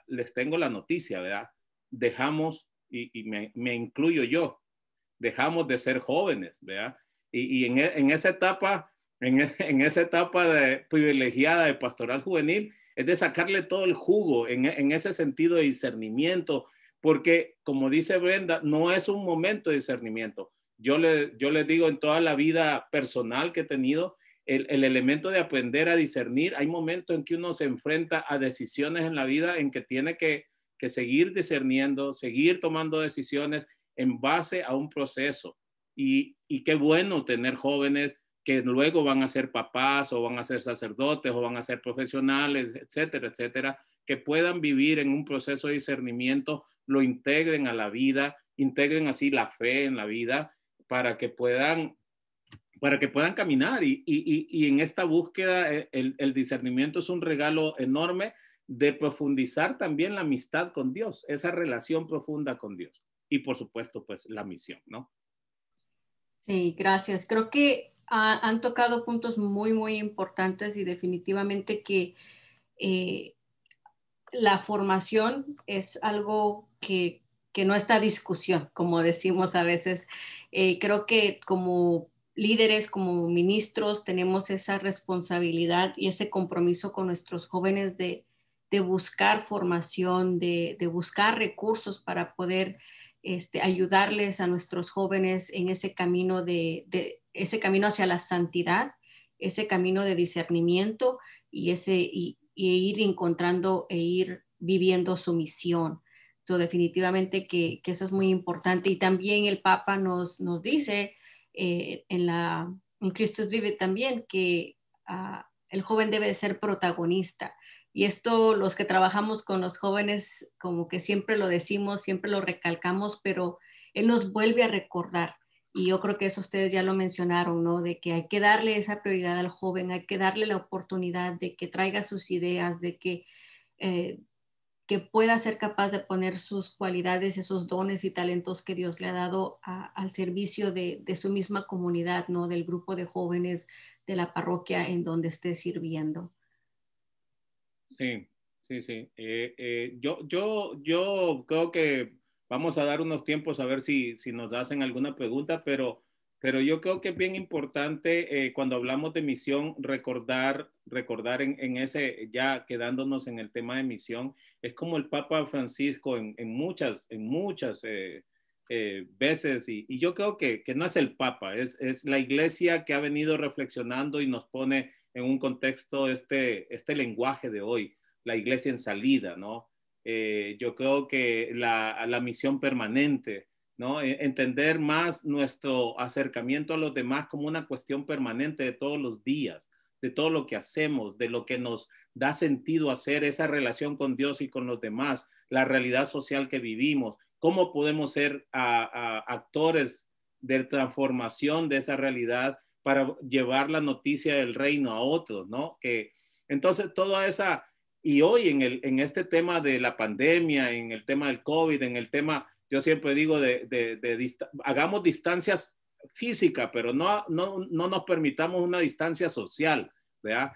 les tengo la noticia, ¿verdad? Dejamos, y me incluyo yo, dejamos de ser jóvenes, ¿verdad? Y en esa etapa, en esa etapa privilegiada de pastoral juvenil, es de sacarle todo el jugo en ese sentido de discernimiento, porque como dice Brenda, no es un momento de discernimiento. Yo les digo, en toda la vida personal que he tenido, el elemento de aprender a discernir, hay momentos en que uno se enfrenta a decisiones en la vida en que tiene que seguir discerniendo, seguir tomando decisiones en base a un proceso. Y qué bueno tener jóvenes que luego van a ser papás o van a ser sacerdotes o van a ser profesionales, etcétera, etcétera, que puedan vivir en un proceso de discernimiento, lo integren a la vida, integren así la fe en la vida para que puedan caminar. Y en esta búsqueda el discernimiento es un regalo enorme de profundizar también la amistad con Dios, esa relación profunda con Dios. Y por supuesto, pues la misión, ¿no? Sí, gracias. Creo que han tocado puntos muy, muy importantes y definitivamente que la formación es algo que no está a discusión, como decimos a veces. Creo que como líderes, como ministros, tenemos esa responsabilidad y ese compromiso con nuestros jóvenes de buscar formación, de buscar recursos para poder ayudarles a nuestros jóvenes en ese camino ese camino hacia la santidad, ese camino de discernimiento y ir encontrando e ir viviendo su misión. So, definitivamente que eso es muy importante. Y también el Papa nos dice en Christus Vivit también que el joven debe de ser protagonista. Y esto, los que trabajamos con los jóvenes, como que siempre lo decimos, siempre lo recalcamos, pero él nos vuelve a recordar. Y yo creo que eso ustedes ya lo mencionaron, ¿no? De que hay que darle esa prioridad al joven, hay que darle la oportunidad de que traiga sus ideas, de que que pueda ser capaz de poner sus cualidades, esos dones y talentos que Dios le ha dado al servicio de su misma comunidad, ¿no? Del grupo de jóvenes de la parroquia en donde esté sirviendo. Sí, sí, sí. Yo creo que vamos a dar unos tiempos a ver si nos hacen alguna pregunta, pero yo creo que es bien importante cuando hablamos de misión recordar en ese, ya quedándonos en el tema de misión, es como el Papa Francisco en muchas veces, y yo creo que no es el Papa, es la iglesia que ha venido reflexionando y nos pone en un contexto este lenguaje de hoy, la iglesia en salida, ¿no? Yo creo que la misión permanente, ¿no? Entender más nuestro acercamiento a los demás como una cuestión permanente de todos los días, de todo lo que hacemos, de lo que nos da sentido hacer, esa relación con Dios y con los demás, la realidad social que vivimos, cómo podemos ser actores de transformación de esa realidad para llevar la noticia del reino a otros, ¿no? Entonces, toda esa, y hoy en este tema de la pandemia, en el tema del COVID, en el tema, yo siempre digo, hagamos distancias físicas, pero no nos permitamos una distancia social, ¿verdad?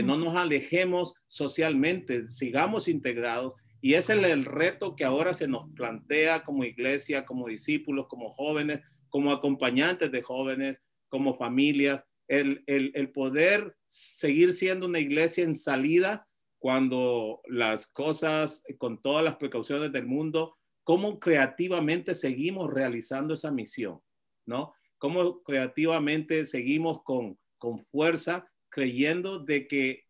No nos alejemos socialmente, sigamos integrados, y ese es el reto que ahora se nos plantea como iglesia, como discípulos, como jóvenes, como acompañantes de jóvenes, como familias, el poder seguir siendo una iglesia en salida cuando las cosas, con todas las precauciones del mundo, cómo creativamente seguimos realizando esa misión, ¿no? Cómo creativamente seguimos con fuerza, creyendo de que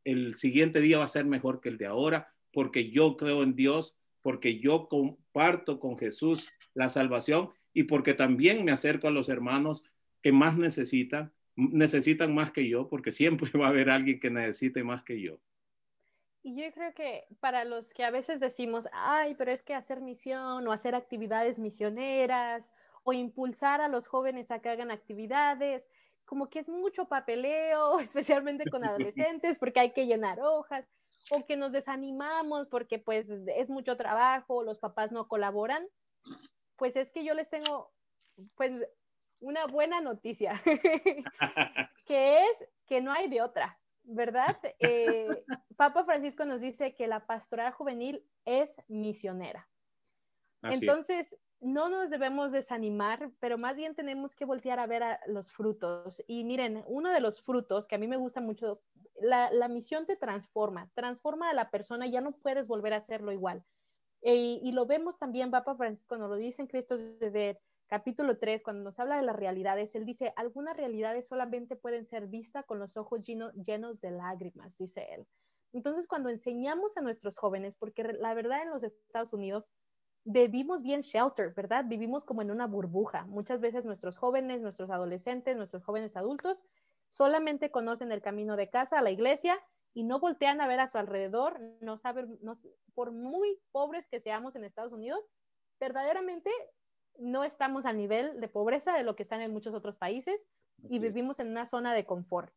el siguiente día va a ser mejor que el de ahora, porque yo creo en Dios, porque yo comparto con Jesús la salvación y porque también me acerco a los hermanos que más necesitan más que yo, porque siempre va a haber alguien que necesite más que yo. Y yo creo que para los que a veces decimos, ay, pero es que hacer misión o hacer actividades misioneras o impulsar a los jóvenes a que hagan actividades, como que es mucho papeleo, especialmente con adolescentes, porque hay que llenar hojas, o que nos desanimamos porque pues es mucho trabajo, los papás no colaboran. Pues es que yo les tengo pues una buena noticia, que es que no hay de otra, ¿verdad? Papa Francisco nos dice que la pastoral juvenil es misionera. Así Entonces, no nos debemos desanimar, pero más bien tenemos que voltear a ver a los frutos. Y miren, uno de los frutos que a mí me gusta mucho, la misión te transforma a la persona, ya no puedes volver a hacerlo igual. Y lo vemos también, Papa Francisco nos lo dice en Cristo de Ver, capítulo 3, cuando nos habla de las realidades, él dice, algunas realidades solamente pueden ser vistas con los ojos llenos de lágrimas, dice él. Entonces, cuando enseñamos a nuestros jóvenes, porque la verdad en los Estados Unidos vivimos bien shelter, ¿verdad? Vivimos como en una burbuja. Muchas veces nuestros jóvenes, nuestros adolescentes, nuestros jóvenes adultos solamente conocen el camino de casa a la iglesia y no voltean a ver a su alrededor, no saben, por muy pobres que seamos en Estados Unidos, verdaderamente no estamos al nivel de pobreza de lo que están en muchos otros países y vivimos en una zona de confort.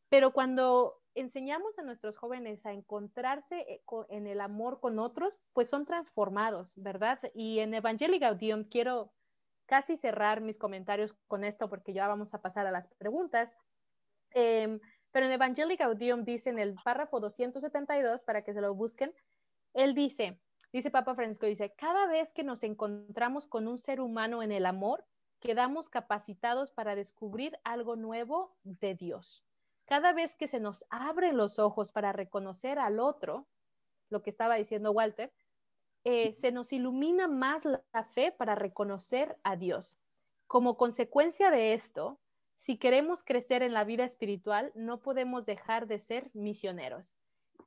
Pero cuando enseñamos a nuestros jóvenes a encontrarse en el amor con otros, pues son transformados, ¿verdad? Y en Evangelii Gaudium quiero casi cerrar mis comentarios con esto porque ya vamos a pasar a las preguntas. Pero en Evangelii Gaudium dice en el párrafo 272, para que se lo busquen, él dice Papa Francisco, dice, cada vez que nos encontramos con un ser humano en el amor, quedamos capacitados para descubrir algo nuevo de Dios. Cada vez que se nos abren los ojos para reconocer al otro, lo que estaba diciendo Walter, se nos ilumina más la fe para reconocer a Dios. Como consecuencia de esto, si queremos crecer en la vida espiritual, no podemos dejar de ser misioneros.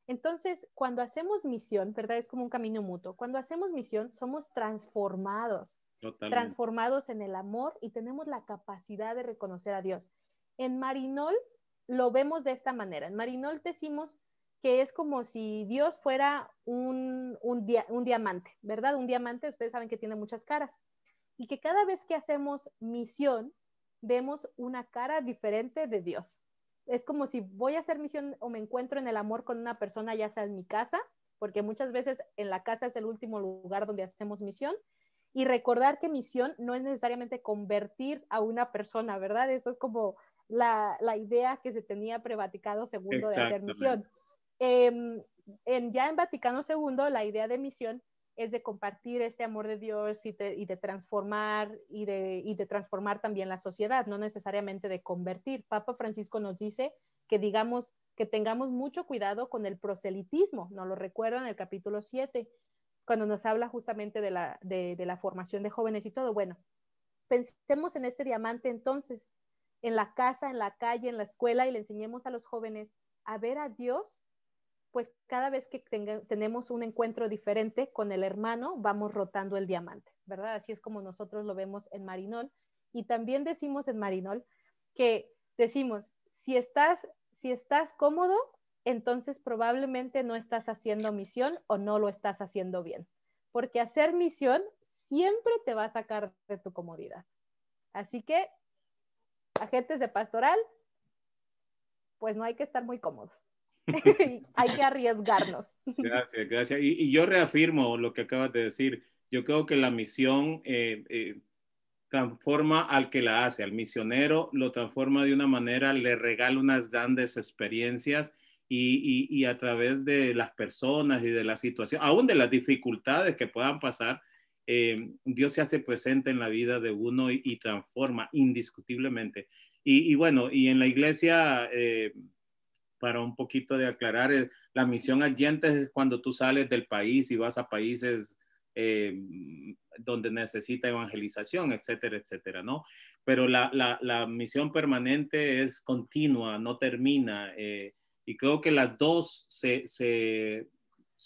Entonces, cuando hacemos misión, ¿verdad? Es como un camino mutuo. Cuando hacemos misión, somos transformados. Totalmente. Transformados en el amor y tenemos la capacidad de reconocer a Dios. En Marinol lo vemos de esta manera. En Marinol decimos que es como si Dios fuera un diamante, ¿verdad? Un diamante, ustedes saben que tiene muchas caras. Y que cada vez que hacemos misión, vemos una cara diferente de Dios. Es como si voy a hacer misión o me encuentro en el amor con una persona, ya sea en mi casa, porque muchas veces en la casa es el último lugar donde hacemos misión, y recordar que misión no es necesariamente convertir a una persona, ¿verdad? Eso es como la idea que se tenía pre-Vaticano II de hacer misión. Ya en Vaticano II, la idea de misión es de compartir este amor de Dios y de transformar y de transformar también la sociedad, no necesariamente de convertir. Papa Francisco nos dice que tengamos mucho cuidado con el proselitismo, nos lo recuerda en el capítulo 7, cuando nos habla justamente de la formación de jóvenes y todo. Bueno, pensemos en este diamante entonces, en la casa, en la calle, en la escuela, y le enseñemos a los jóvenes a ver a Dios, pues cada vez que tenemos un encuentro diferente con el hermano, vamos rotando el diamante, ¿verdad? Así es como nosotros lo vemos en Marinol. Y también decimos en Marinol que decimos, si estás cómodo, entonces probablemente no estás haciendo misión o no lo estás haciendo bien, porque hacer misión siempre te va a sacar de tu comodidad. Así que, agentes de pastoral, pues no hay que estar muy cómodos. Hay que arriesgarnos. Gracias, gracias. Y yo reafirmo lo que acabas de decir. Yo creo que la misión transforma al que la hace, al misionero lo transforma de una manera, le regala unas grandes experiencias y a través de las personas y de la situación, aún de las dificultades que puedan pasar, Dios se hace presente en la vida de uno y transforma indiscutiblemente. Y bueno, y en la iglesia, para un poquito de aclarar, la misión allente es cuando tú sales del país y vas a países donde necesita evangelización, etcétera, etcétera, ¿no? Pero la misión permanente es continua, no termina, y creo que las dos se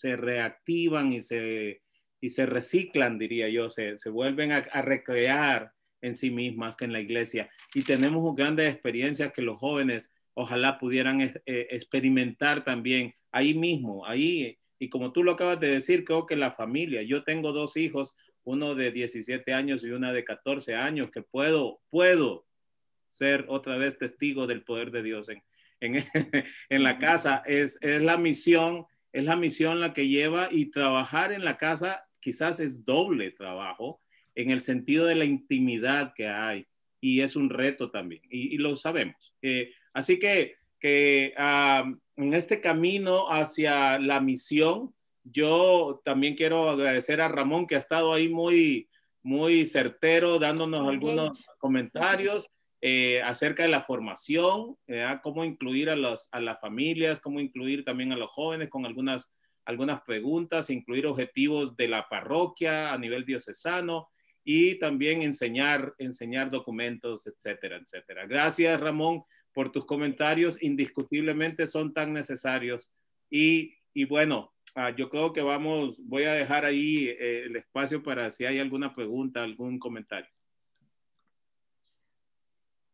reactivan y se reciclan, diría yo, se vuelven a recrear en sí mismas que en la iglesia. Y tenemos grandes experiencias que los jóvenes ojalá pudieran experimentar también ahí mismo, ahí. Y como tú lo acabas de decir, creo que la familia, yo tengo 2 hijos, uno de 17 años y una de 14 años, que puedo ser otra vez testigo del poder de Dios en la casa. Es la misión la que lleva, y trabajar en la casa quizás es doble trabajo en el sentido de la intimidad que hay, y es un reto también, y lo sabemos. Así que en este camino hacia la misión, yo también quiero agradecer a Ramón, que ha estado ahí muy, muy certero, dándonos algunos comentarios acerca de la formación, cómo incluir a las familias, cómo incluir también a los jóvenes con algunas preguntas, incluir objetivos de la parroquia a nivel diocesano, y también enseñar documentos, etcétera, etcétera. Gracias, Ramón, por tus comentarios. Indiscutiblemente son tan necesarios. Y bueno, yo creo que voy a dejar ahí el espacio para si hay alguna pregunta, algún comentario.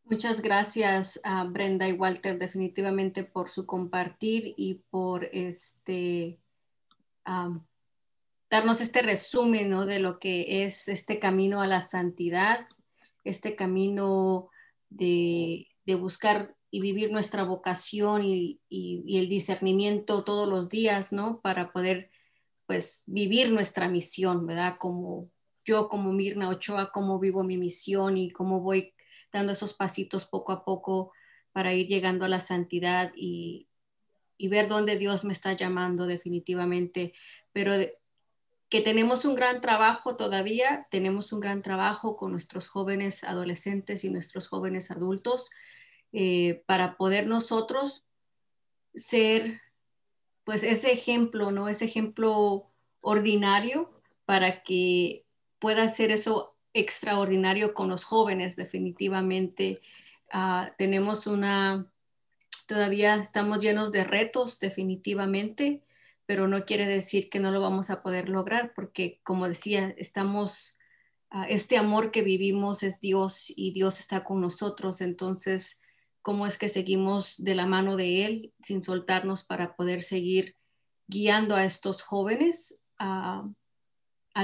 Muchas gracias a Brenda y Walter, definitivamente, por su compartir y por darnos este resumen, ¿no?, de lo que es este camino a la santidad, este camino de buscar y vivir nuestra vocación y el discernimiento todos los días, ¿no?, para poder, pues, vivir nuestra misión, ¿verdad? Como yo, como Mirna Ochoa, cómo vivo mi misión y cómo voy dando esos pasitos poco a poco para ir llegando a la santidad y ver dónde Dios me está llamando definitivamente. Pero que tenemos un gran trabajo todavía, tenemos un gran trabajo con nuestros jóvenes adolescentes y nuestros jóvenes adultos para poder nosotros ser, pues, ese ejemplo, ¿no? Ese ejemplo ordinario para que pueda ser eso extraordinario con los jóvenes, definitivamente. Todavía estamos llenos de retos, definitivamente, pero no quiere decir que no lo vamos a poder lograr, porque, como decía, este amor que vivimos es Dios y Dios está con nosotros. Entonces, ¿cómo es que seguimos de la mano de Él sin soltarnos para poder seguir guiando a estos jóvenes a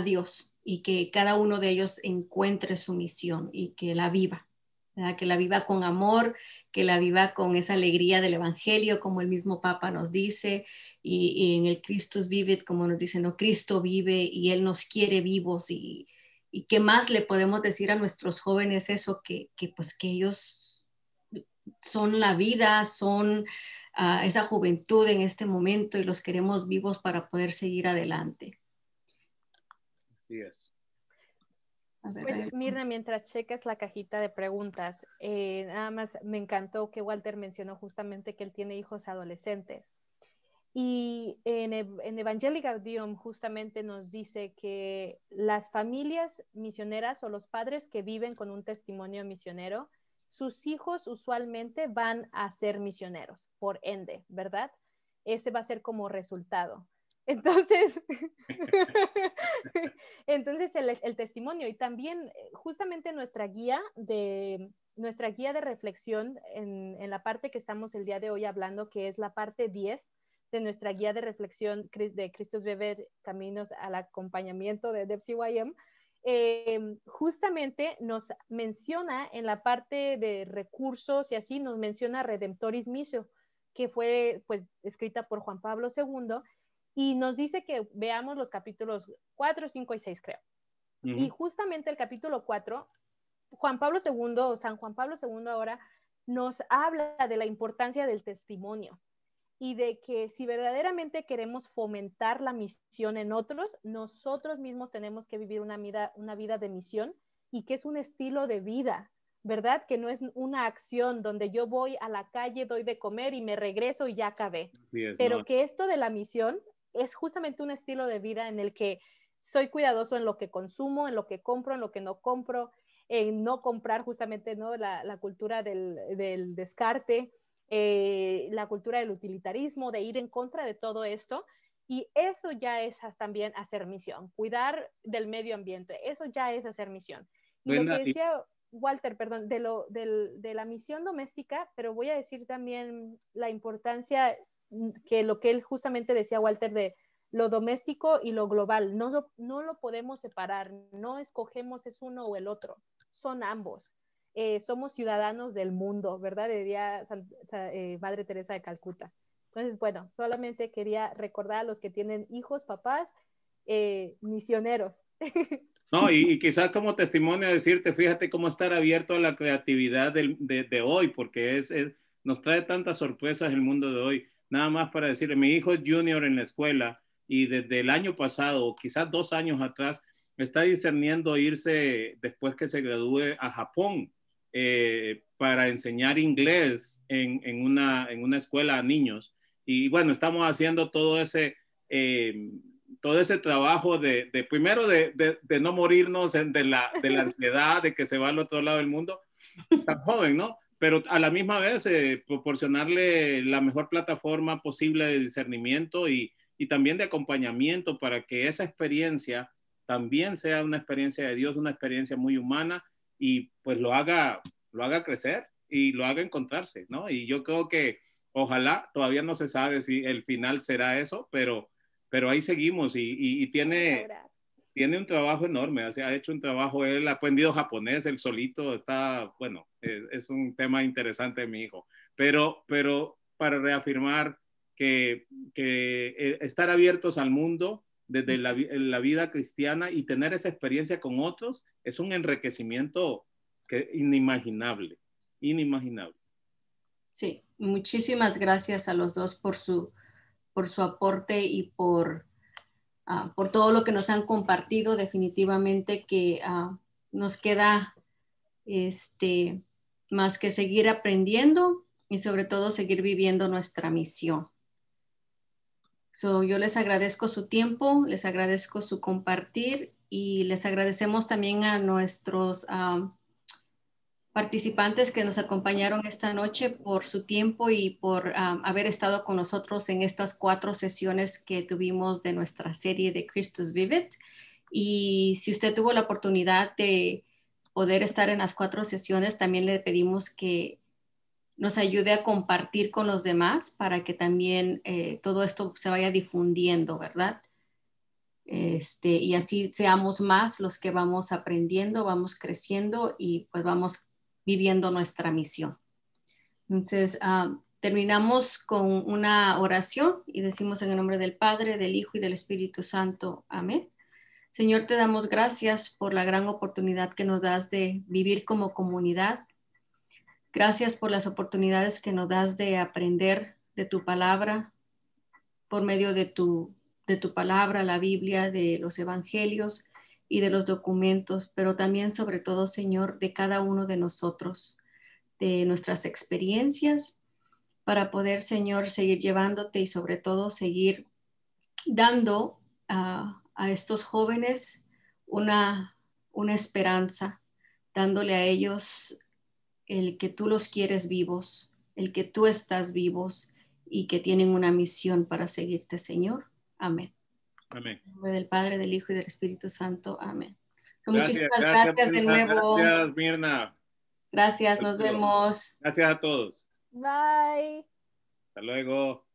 Dios, y que cada uno de ellos encuentre su misión y que la viva, ¿verdad? Que la viva con amor, que la viva con esa alegría del Evangelio, como el mismo Papa nos dice, y en el Christus Vivit, como nos dice, no, Cristo vive y Él nos quiere vivos, y qué más le podemos decir a nuestros jóvenes eso, pues que ellos son la vida, son esa juventud en este momento y los queremos vivos para poder seguir adelante. Así es. A ver, pues Mirna, mientras checas la cajita de preguntas, nada más me encantó que Walter mencionó justamente que él tiene hijos adolescentes. Y en Evangelii Gaudium justamente nos dice que las familias misioneras o los padres que viven con un testimonio misionero, sus hijos usualmente van a ser misioneros, por ende, ¿verdad? Ese va a ser como resultado. Entonces, entonces el testimonio y también justamente nuestra guía de reflexión en la parte que estamos el día de hoy hablando, que es la parte 10 de nuestra guía de reflexión de Christus Vivit, Caminos al Acompañamiento de DFCYM, justamente nos menciona en la parte de recursos y así, nos menciona Redemptoris Missio, que fue pues escrita por Juan Pablo II, y nos dice que veamos los capítulos 4, 5 y 6, creo. Y justamente el capítulo 4, San Juan Pablo II ahora nos habla de la importancia del testimonio y de que si verdaderamente queremos fomentar la misión en otros, nosotros mismos tenemos que vivir una vida de misión, y que es un estilo de vida, ¿verdad? Que no es una acción donde yo voy a la calle, doy de comer y me regreso y ya acabé. Pero que esto de la misión es justamente un estilo de vida en el que soy cuidadoso en lo que consumo, en lo que compro, en lo que no compro, en no comprar justamente, ¿no? la cultura del descarte, la cultura del utilitarismo, de ir en contra de todo esto. Y eso ya es también hacer misión, cuidar del medio ambiente, eso ya es hacer misión. Y lo que decía Walter, perdón, de la misión doméstica, pero voy a decir también la importancia que lo que él justamente decía, Walter, de lo doméstico y lo global. No lo podemos separar, no escogemos es uno o el otro, son ambos. Somos ciudadanos del mundo, ¿verdad? Diría Madre Teresa de Calcuta. Entonces, bueno, solamente quería recordar a los que tienen hijos, papás, misioneros. No, y quizás como testimonio decirte, fíjate cómo estar abierto a la creatividad de hoy, porque nos trae tantas sorpresas el mundo de hoy. Nada más para decirle, mi hijo es junior en la escuela y desde el año pasado, o quizás 2 años atrás, está discerniendo irse después que se gradúe a Japón para enseñar inglés en una escuela a niños. Y bueno, estamos haciendo todo ese trabajo primero de no morirnos de la ansiedad de que se va al otro lado del mundo, tan joven, ¿no? Pero a la misma vez proporcionarle la mejor plataforma posible de discernimiento y también de acompañamiento para que esa experiencia también sea una experiencia de Dios, una experiencia muy humana, y pues lo haga crecer y lo haga encontrarse, ¿no? Y yo creo que ojalá, todavía no se sabe si el final será eso, pero ahí seguimos y tiene un trabajo enorme, o sea, ha hecho un trabajo, él ha aprendido japonés, él solito está, bueno, es un tema interesante de mi hijo, pero para reafirmar que estar abiertos al mundo desde la vida cristiana y tener esa experiencia con otros es un enriquecimiento inimaginable. Sí, muchísimas gracias a los dos por su aporte y por todo lo que nos han compartido. Definitivamente que nos queda más que seguir aprendiendo y sobre todo seguir viviendo nuestra misión. Yo les agradezco su tiempo, les agradezco su compartir y les agradecemos también a nuestros participantes que nos acompañaron esta noche por su tiempo y por haber estado con nosotros en estas 4 sesiones que tuvimos de nuestra serie de Christus Vivit. Y si usted tuvo la oportunidad de poder estar en las 4 sesiones, también le pedimos que nos ayude a compartir con los demás para que también todo esto se vaya difundiendo, ¿verdad? Y así seamos más los que vamos aprendiendo, vamos creciendo y pues vamos viviendo nuestra misión. Entonces, terminamos con una oración y decimos en el nombre del Padre, del Hijo y del Espíritu Santo. Amén. Señor, te damos gracias por la gran oportunidad que nos das de vivir como comunidad. Gracias por las oportunidades que nos das de aprender de tu palabra por medio de tu palabra, la Biblia, de los evangelios y de los documentos, pero también sobre todo, Señor, de cada uno de nosotros, de nuestras experiencias, para poder, Señor, seguir llevándote y sobre todo seguir dando a estos jóvenes una esperanza, dándole a ellos el que tú los quieres vivos, el que tú estás vivos y que tienen una misión para seguirte, Señor. Amén. Amén. En nombre del Padre, del Hijo y del Espíritu Santo. Amén. Gracias, Muchísimas gracias de nuevo. Gracias, Mirna. Gracias, nos vemos. Gracias a todos. Bye. Hasta luego.